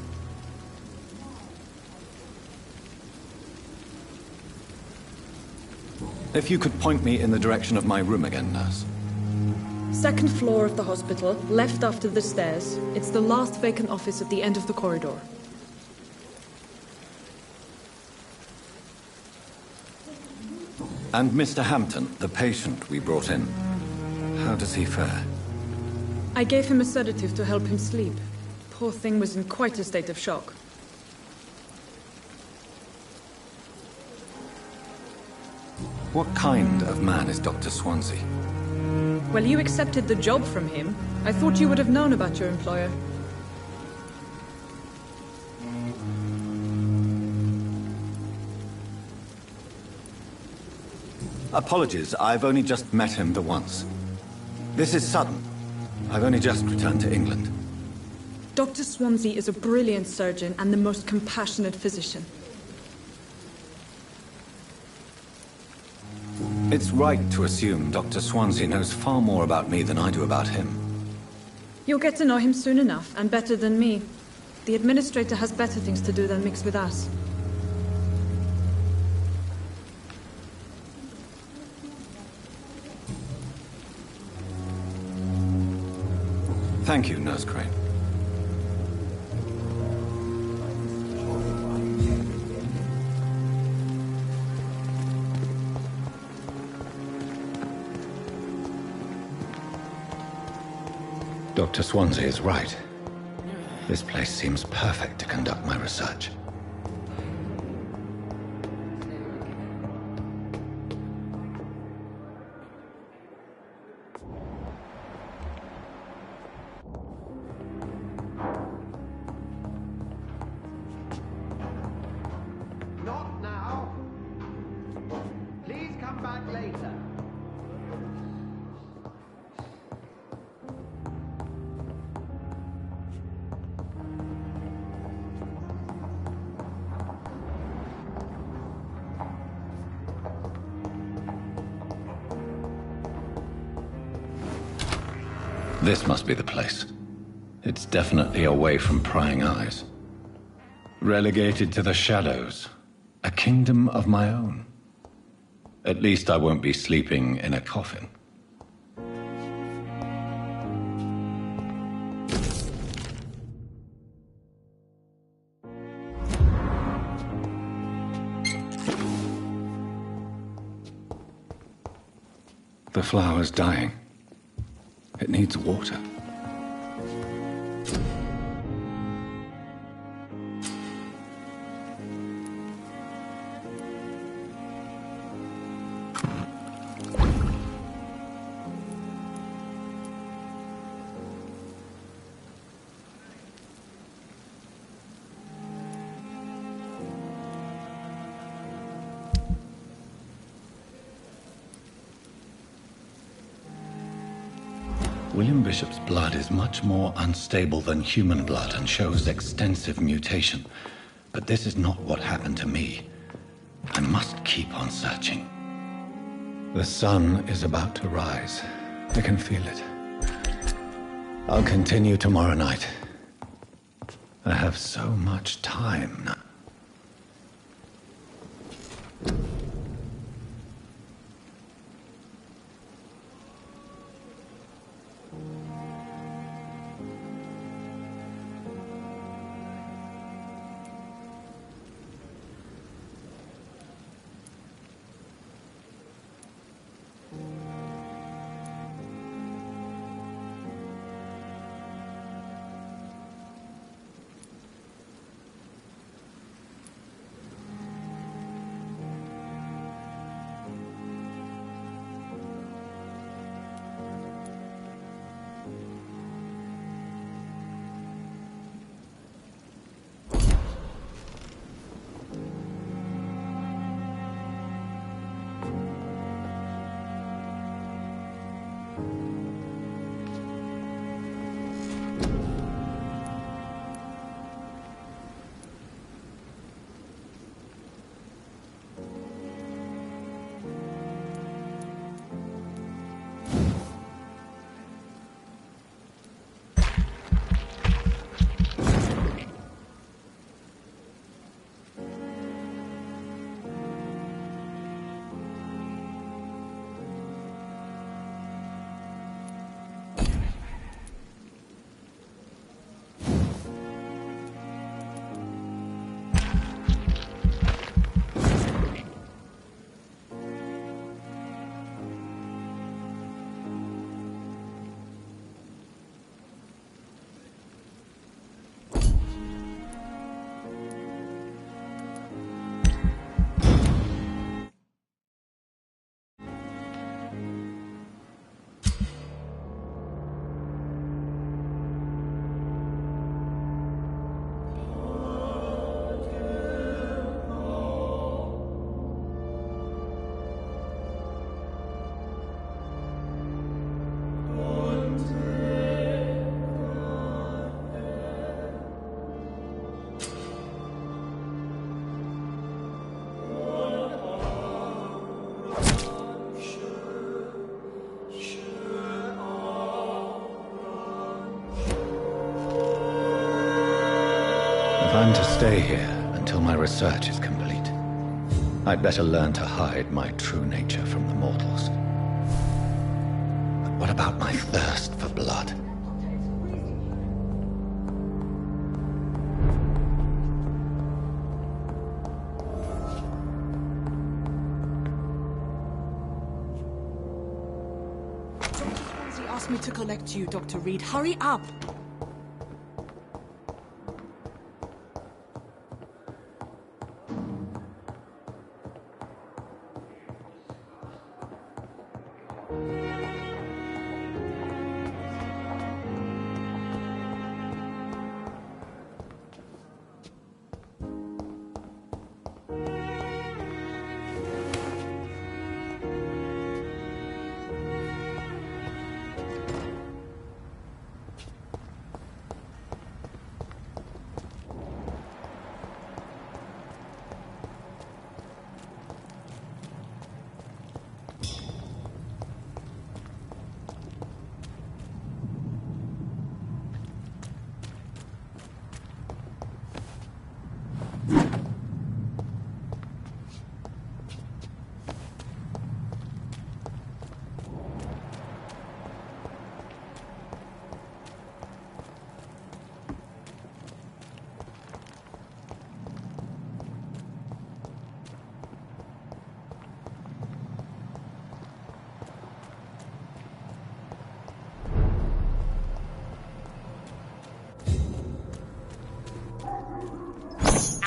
If you could point me in the direction of my room again, nurse. Second floor of the hospital, left after the stairs. It's the last vacant office at the end of the corridor. And Mr. Hampton, the patient we brought in, how does he fare? I gave him a sedative to help him sleep. Poor thing was in quite a state of shock. What kind of man is Dr. Swansea? Well, you accepted the job from him. I thought you would have known about your employer. Apologies, I've only just met him the once. This is sudden. I've only just returned to England. Dr. Swansea is a brilliant surgeon and the most compassionate physician. It's right to assume Dr. Swansea knows far more about me than I do about him. You'll get to know him soon enough, and better than me. The administrator has better things to do than mix with us. Thank you, Nurse Crane. Dr. Swansea is right. This place seems perfect to conduct my research. Not now. Please come back later. This must be the place. It's definitely away from prying eyes. Relegated to the shadows. A kingdom of my own. At least I won't be sleeping in a coffin. The flower's dying. It needs water. William Bishop's blood is much more unstable than human blood and shows extensive mutation. But this is not what happened to me. I must keep on searching. The sun is about to rise. I can feel it. I'll continue tomorrow night. I have so much time now. If I'm to stay here until my research is complete, I'd better learn to hide my true nature from the mortals. But what about my thirst for blood? He asked me to collect you, Dr. Reed. Hurry up!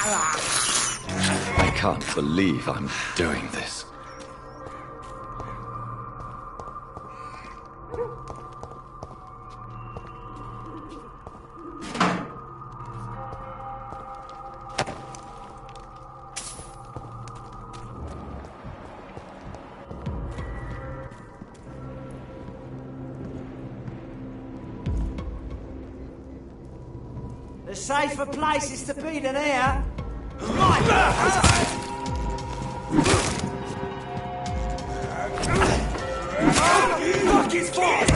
I can't believe I'm doing this. There's safer places to be than here. Fuck his fault!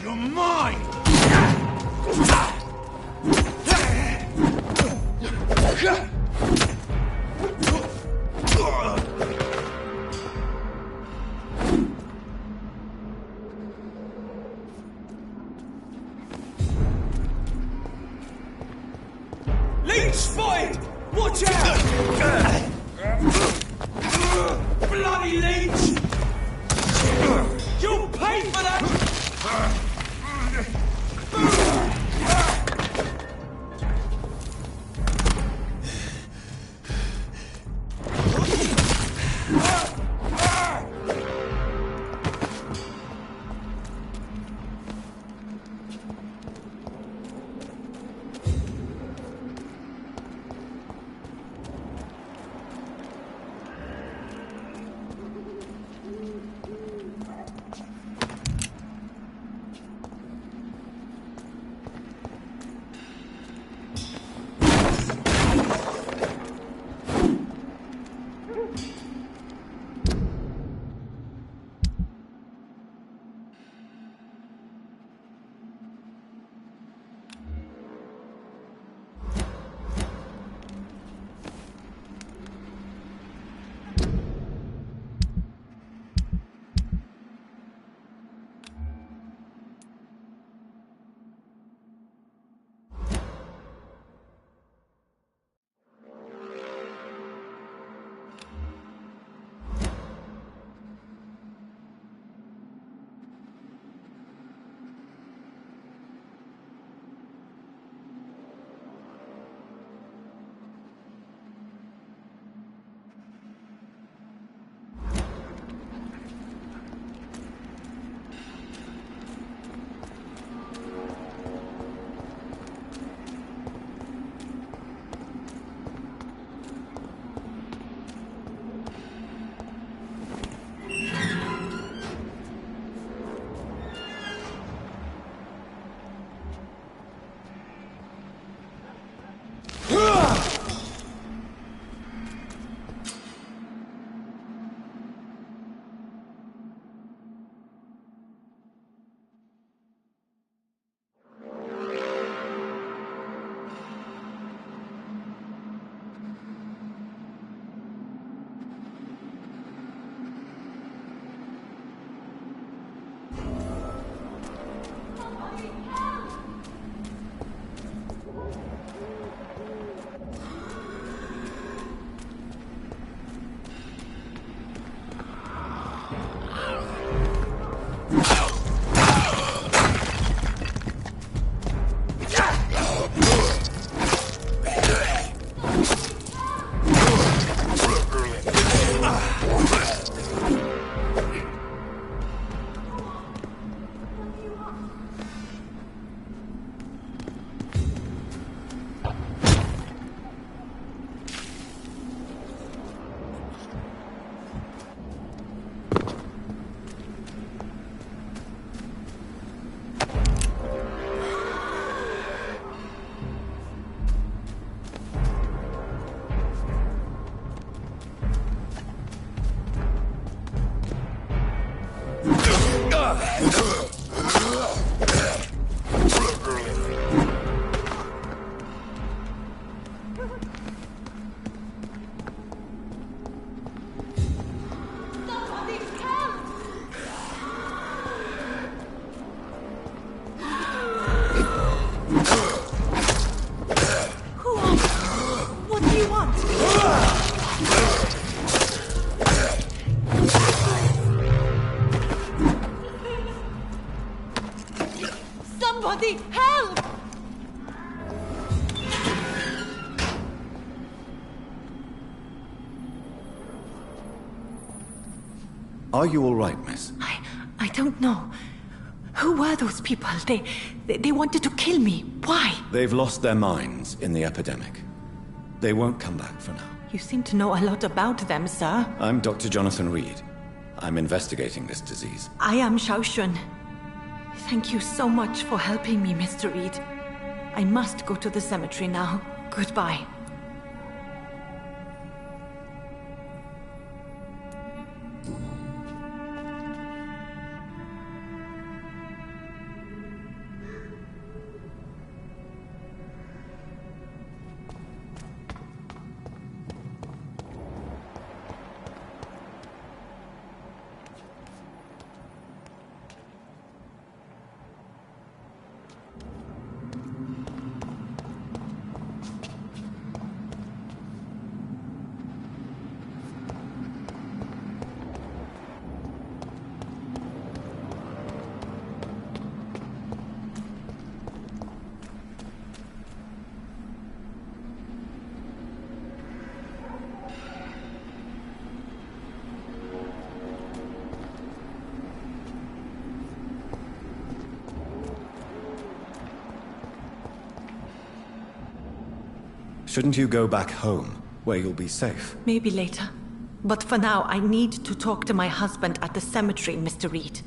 You're mine! Leech spotted! Watch out! Bloody leech! You'll pay for that! Who are you? What do you want? Somebody, help! Are you all right, miss? I don't know. Who were those people? They wanted to kill me. Why? They've lost their minds in the epidemic. They won't come back for now. You seem to know a lot about them, sir. I'm Dr. Jonathan Reed. I'm investigating this disease. I am Xiaoxun. Thank you so much for helping me, Mr. Reed. I must go to the cemetery now. Goodbye. Shouldn't you go back home, where you'll be safe? Maybe later. But for now, I need to talk to my husband at the cemetery, Mr. Reed.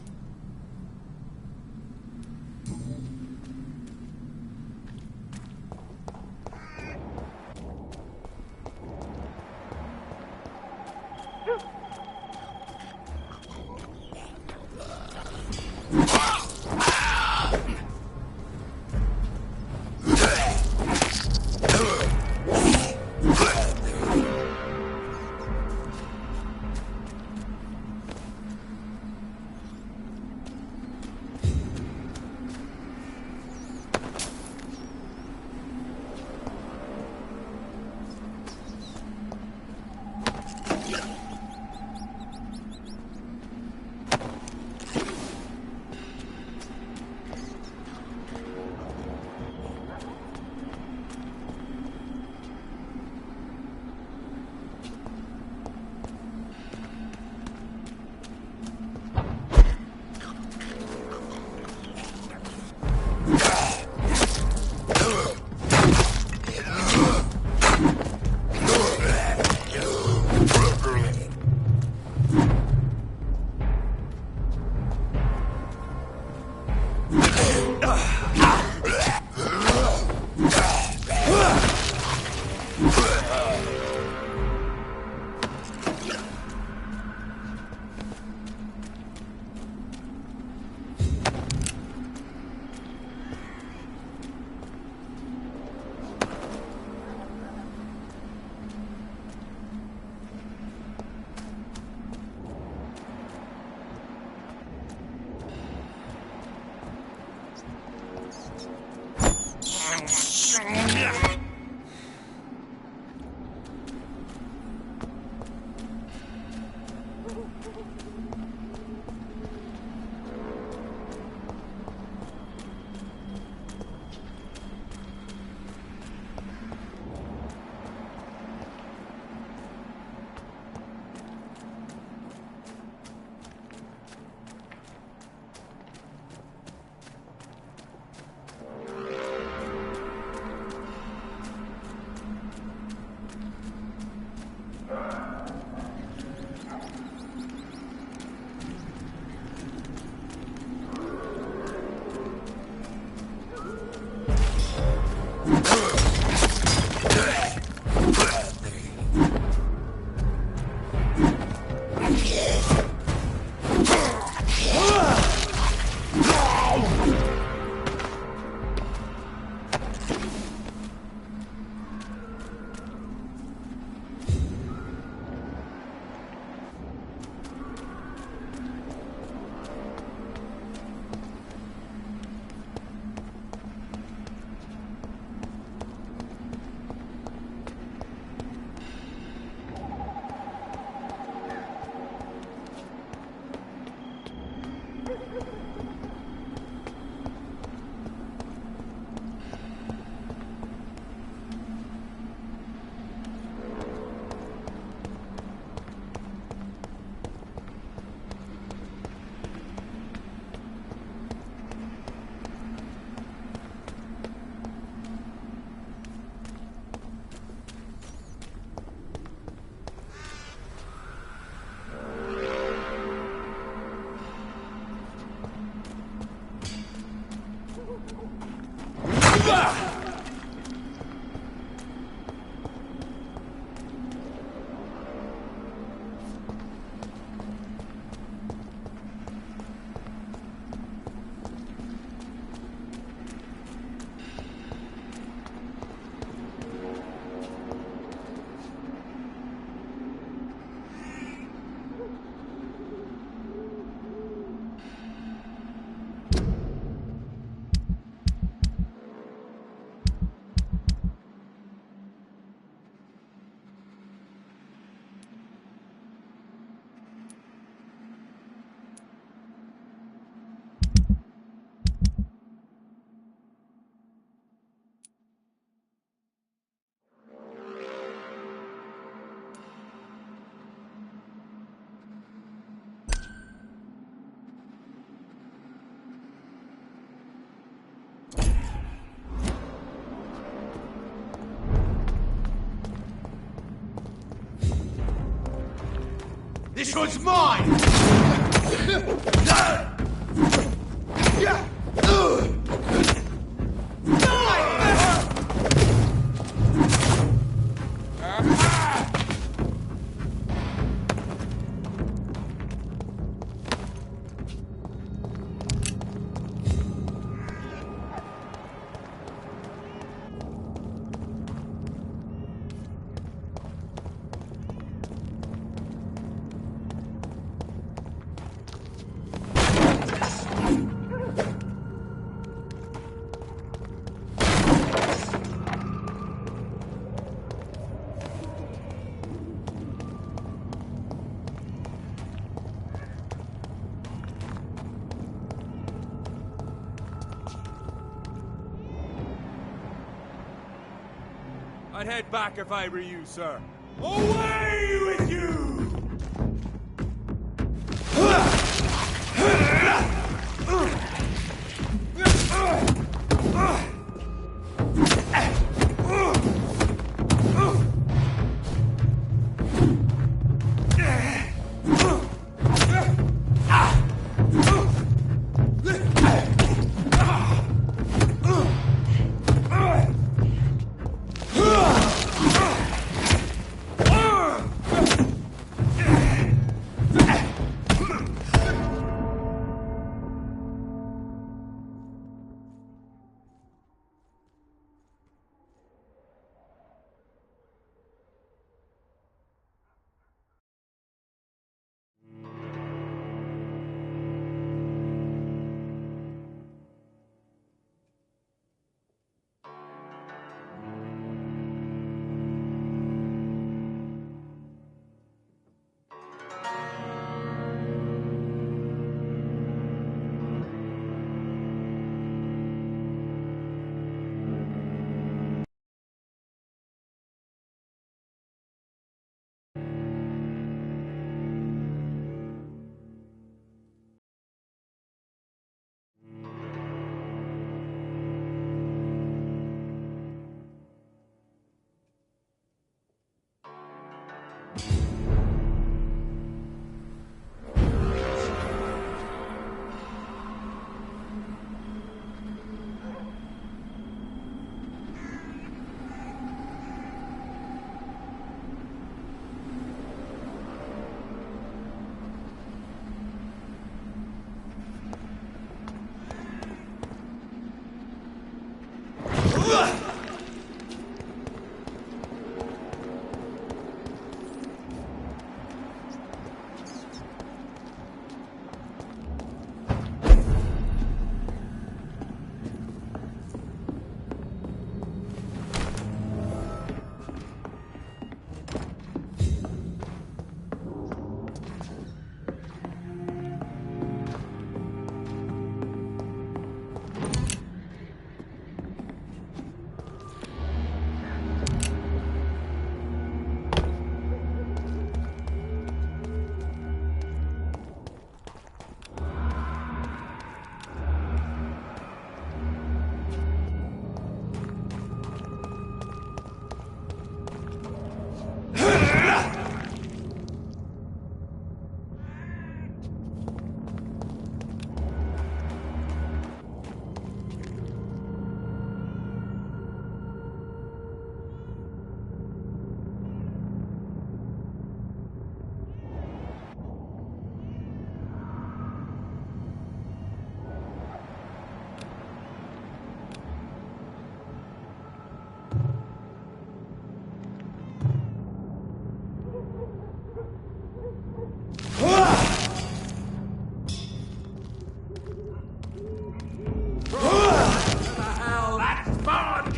This one's mine! I'd head back if I were you, sir. Away with you!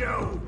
you!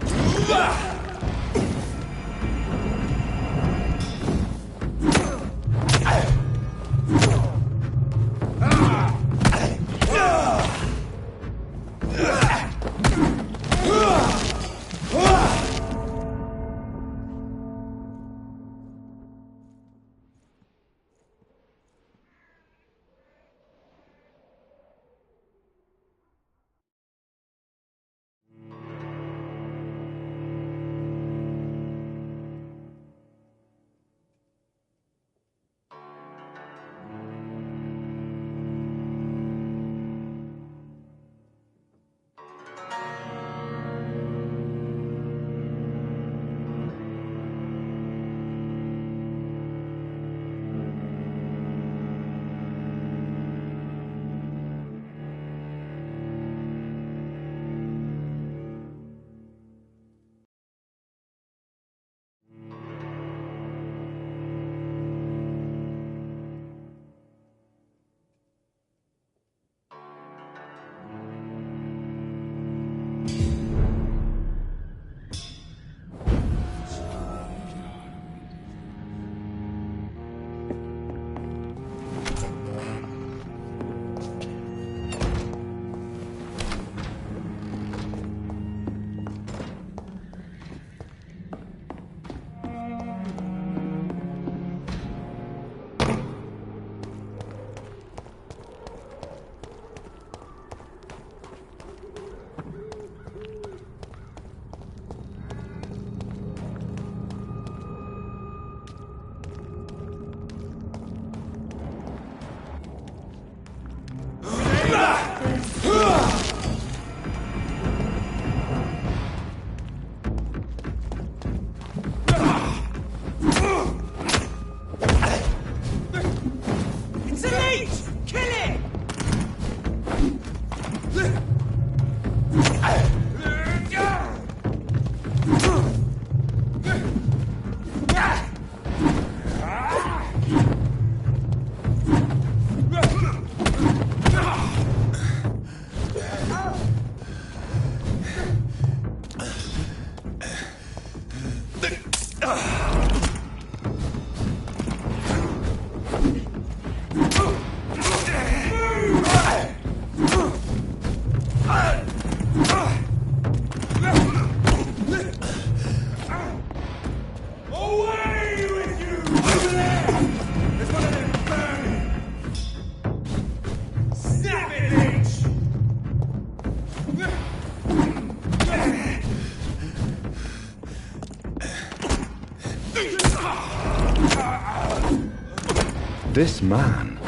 This man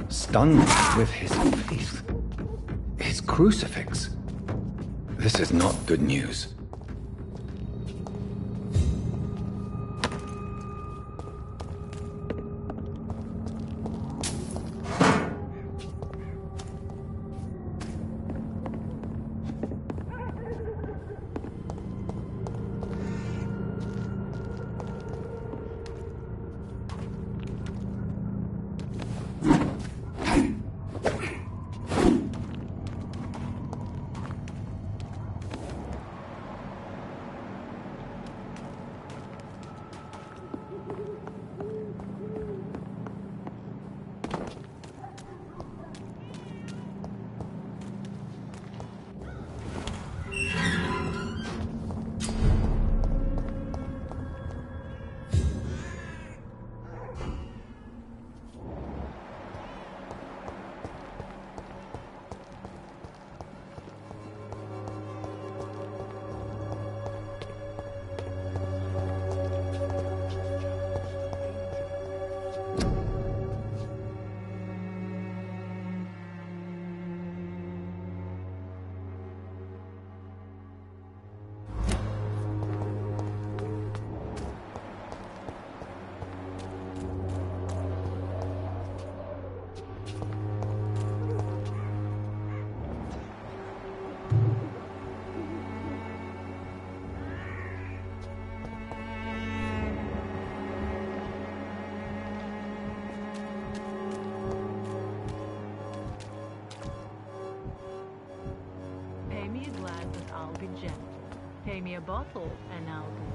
stunned me with his faith, his crucifix. This is not good news. Pay me a glad, but I'll be gentle. Pay me a bottle, and I'll be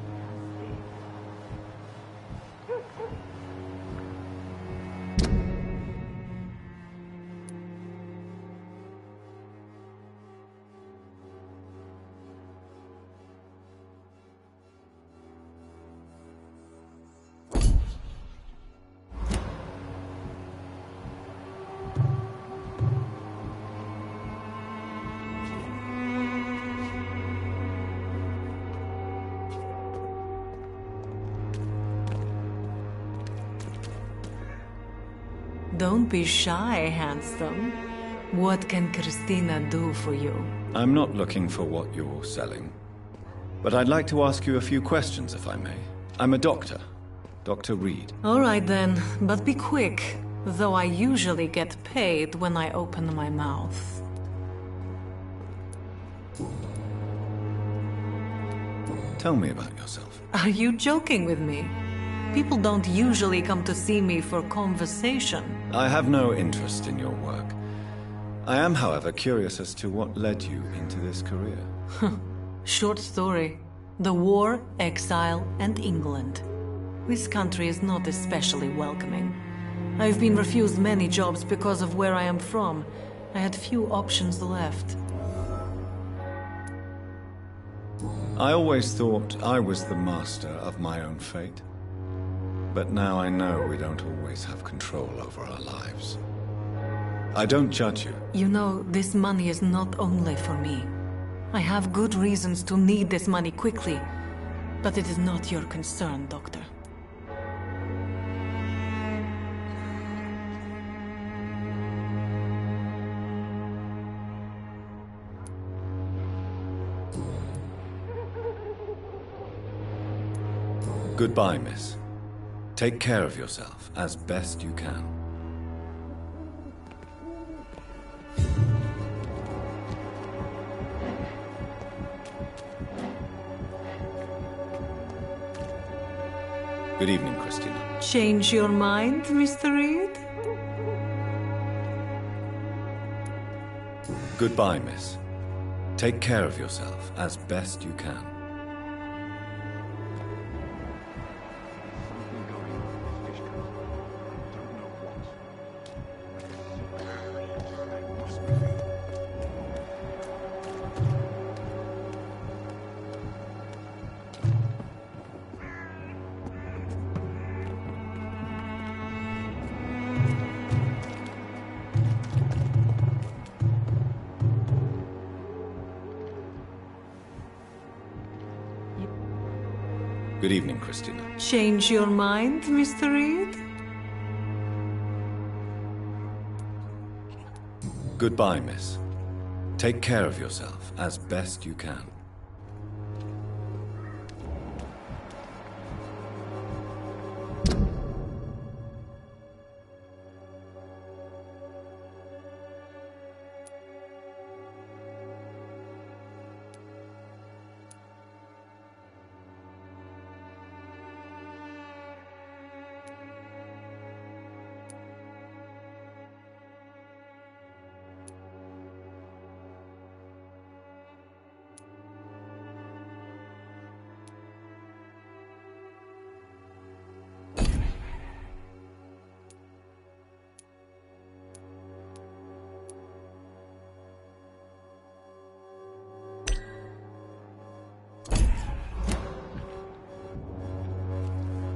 Don't be shy, handsome. What can Christina do for you? I'm not looking for what you're selling. But I'd like to ask you a few questions, if I may. I'm a doctor. Dr. Reed. All right then, but be quick. Though I usually get paid when I open my mouth. Tell me about yourself. Are you joking with me? People don't usually come to see me for conversation. I have no interest in your work. I am, however, curious as to what led you into this career. Short story. The war, exile, and England. This country is not especially welcoming. I've been refused many jobs because of where I am from. I had few options left. I always thought I was the master of my own fate. But now I know we don't always have control over our lives. I don't judge you. You know, this money is not only for me. I have good reasons to need this money quickly. But it is not your concern, Doctor. Goodbye, miss. Take care of yourself as best you can. Good evening, Christina. Change your mind, Mr. Reed? Goodbye, miss. Take care of yourself as best you can. Good evening, Christina. Change your mind, Mr. Reed? Goodbye, miss. Take care of yourself as best you can.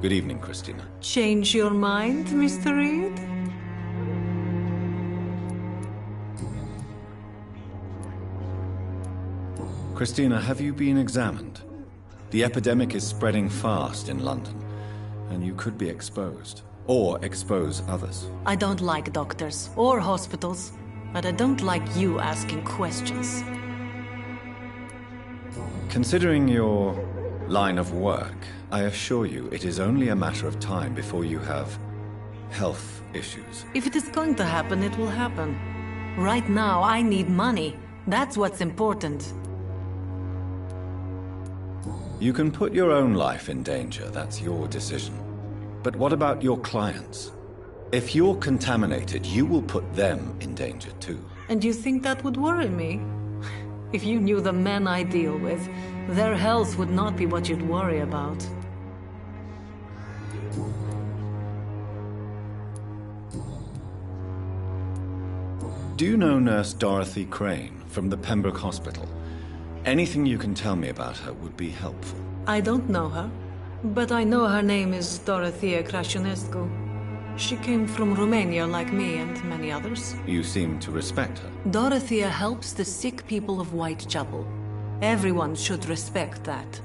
Good evening, Christina. Change your mind, Mr. Reed? Christina, have you been examined? The epidemic is spreading fast in London, and you could be exposed, or expose others. I don't like doctors or hospitals, but I don't like you asking questions. Considering your line of work, I assure you it is only a matter of time before you have health issues. If it is going to happen, it will happen. Right now, I need money. That's what's important. You can put your own life in danger, that's your decision. But what about your clients? If you're contaminated, you will put them in danger too. And you think that would worry me? If you knew the men I deal with, their health would not be what you'd worry about. Do you know Nurse Dorothy Crane from the Pembroke Hospital? Anything you can tell me about her would be helpful. I don't know her, but I know her name is Dorothea Crăciunescu. She came from Romania like me and many others. You seem to respect her. Dorothea helps the sick people of Whitechapel. Everyone should respect that.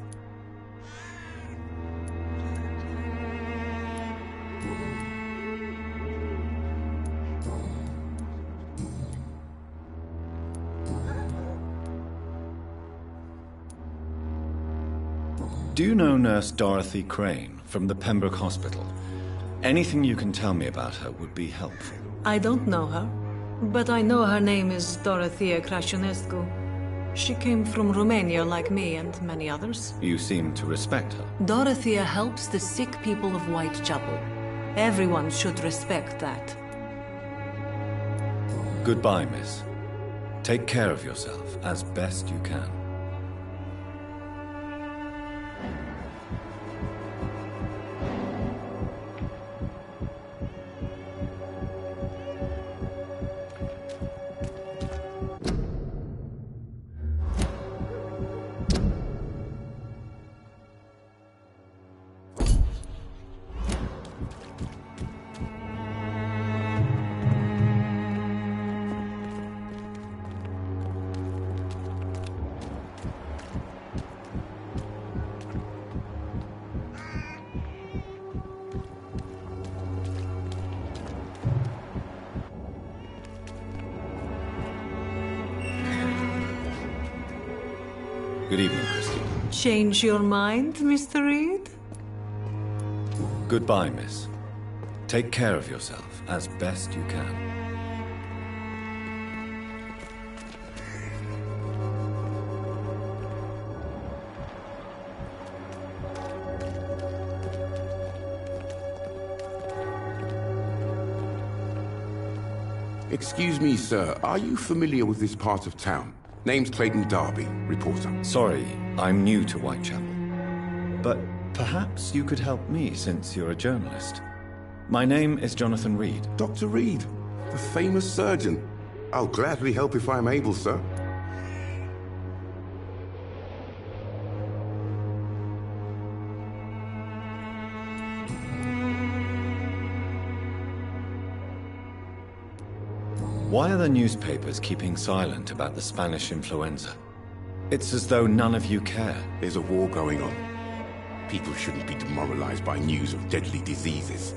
Do you know Nurse Dorothy Crane from the Pembroke Hospital? Anything you can tell me about her would be helpful. I don't know her, but I know her name is Dorothea Crăciunescu. She came from Romania like me and many others. You seem to respect her. Dorothea helps the sick people of Whitechapel. Everyone should respect that. Goodbye, miss. Take care of yourself as best you can. Good evening, Christine. Change your mind, Mr. Reed? Goodbye, miss. Take care of yourself as best you can. Excuse me, sir. Are you familiar with this part of town? Name's Clayton Darby, reporter. Sorry, I'm new to Whitechapel. But perhaps you could help me since you're a journalist. My name is Jonathan Reed. Dr. Reed, the famous surgeon. I'll gladly help if I'm able, sir. Why are the newspapers keeping silent about the Spanish influenza? It's as though none of you care. There's a war going on. People shouldn't be demoralized by news of deadly diseases.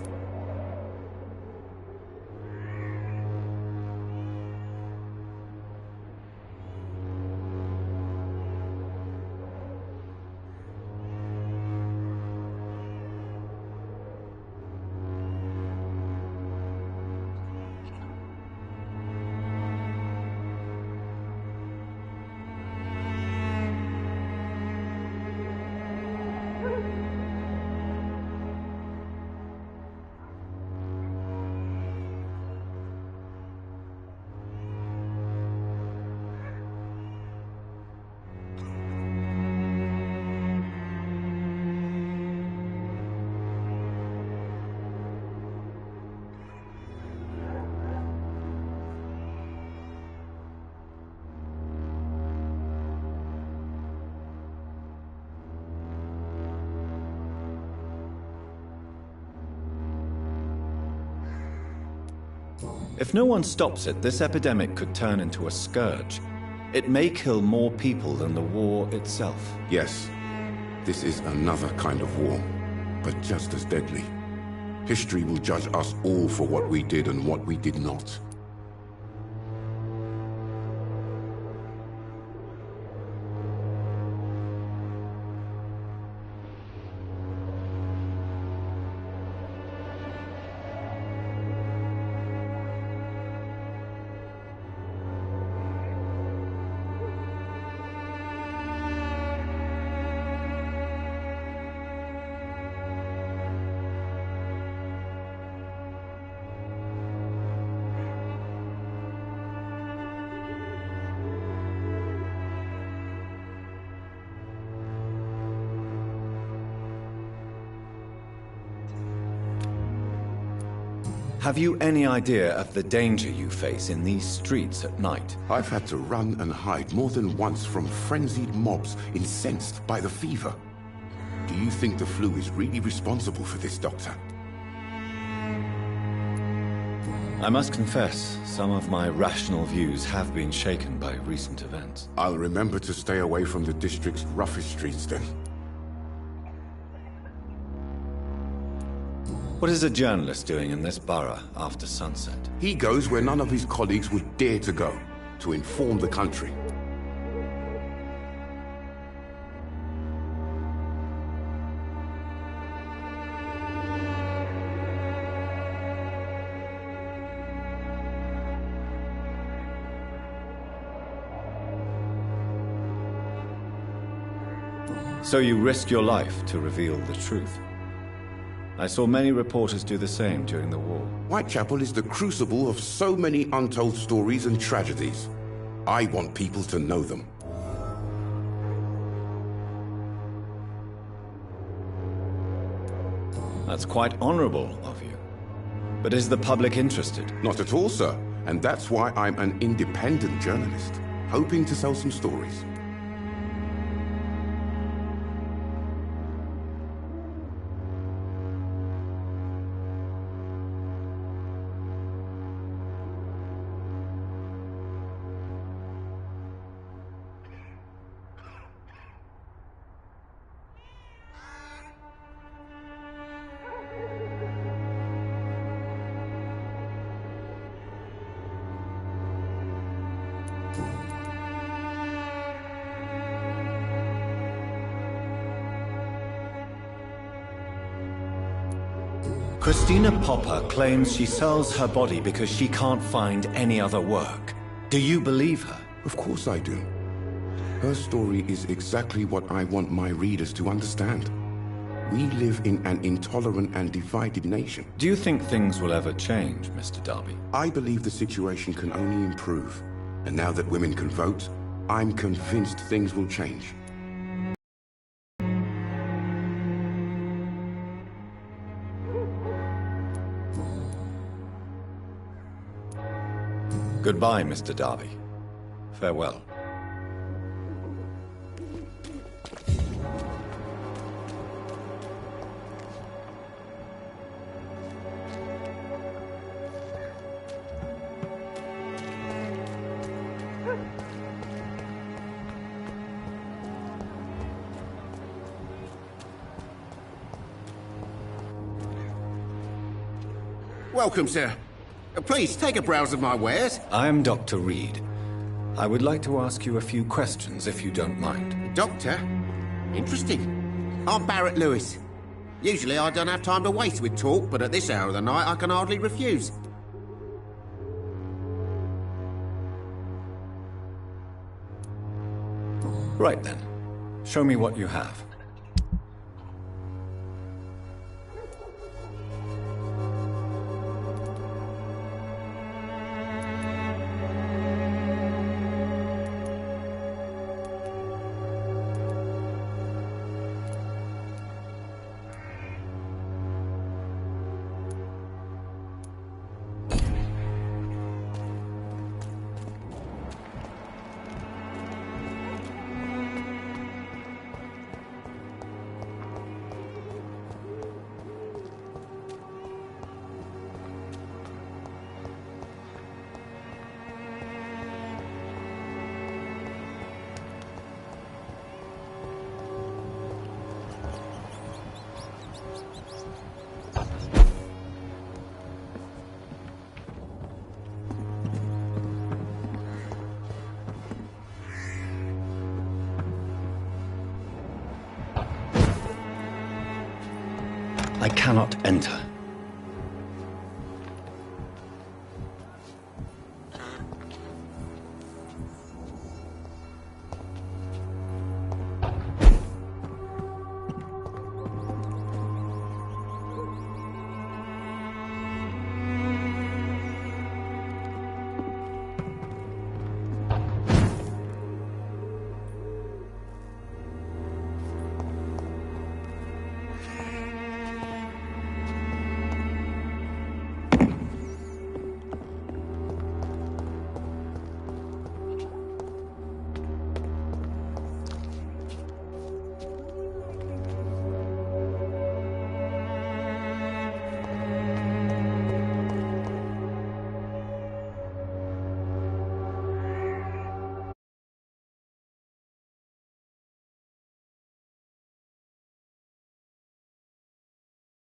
If no one stops it, this epidemic could turn into a scourge. It may kill more people than the war itself. Yes, this is another kind of war, but just as deadly. History will judge us all for what we did and what we did not. Have you any idea of the danger you face in these streets at night? I've had to run and hide more than once from frenzied mobs incensed by the fever. Do you think the flu is really responsible for this, Doctor? I must confess, some of my rational views have been shaken by recent events. I'll remember to stay away from the district's roughest streets then. What is a journalist doing in this borough after sunset? He goes where none of his colleagues would dare to go, to inform the country. So you risk your life to reveal the truth. I saw many reporters do the same during the war. Whitechapel is the crucible of so many untold stories and tragedies. I want people to know them. That's quite honorable of you. But is the public interested? Not at all, sir. And that's why I'm an independent journalist, hoping to sell some stories. Christina Popper claims she sells her body because she can't find any other work. Do you believe her? Of course I do. Her story is exactly what I want my readers to understand. We live in an intolerant and divided nation. Do you think things will ever change, Mr. Darby? I believe the situation can only improve. And now that women can vote, I'm convinced things will change. Goodbye, Mr. Darby. Farewell. Welcome, sir. Please, take a browse of my wares. I am Dr. Reed. I would like to ask you a few questions, if you don't mind. Doctor? Interesting. I'm Barrett Lewis. Usually I don't have time to waste with talk, but at this hour of the night I can hardly refuse. Right then. Show me what you have. I cannot enter.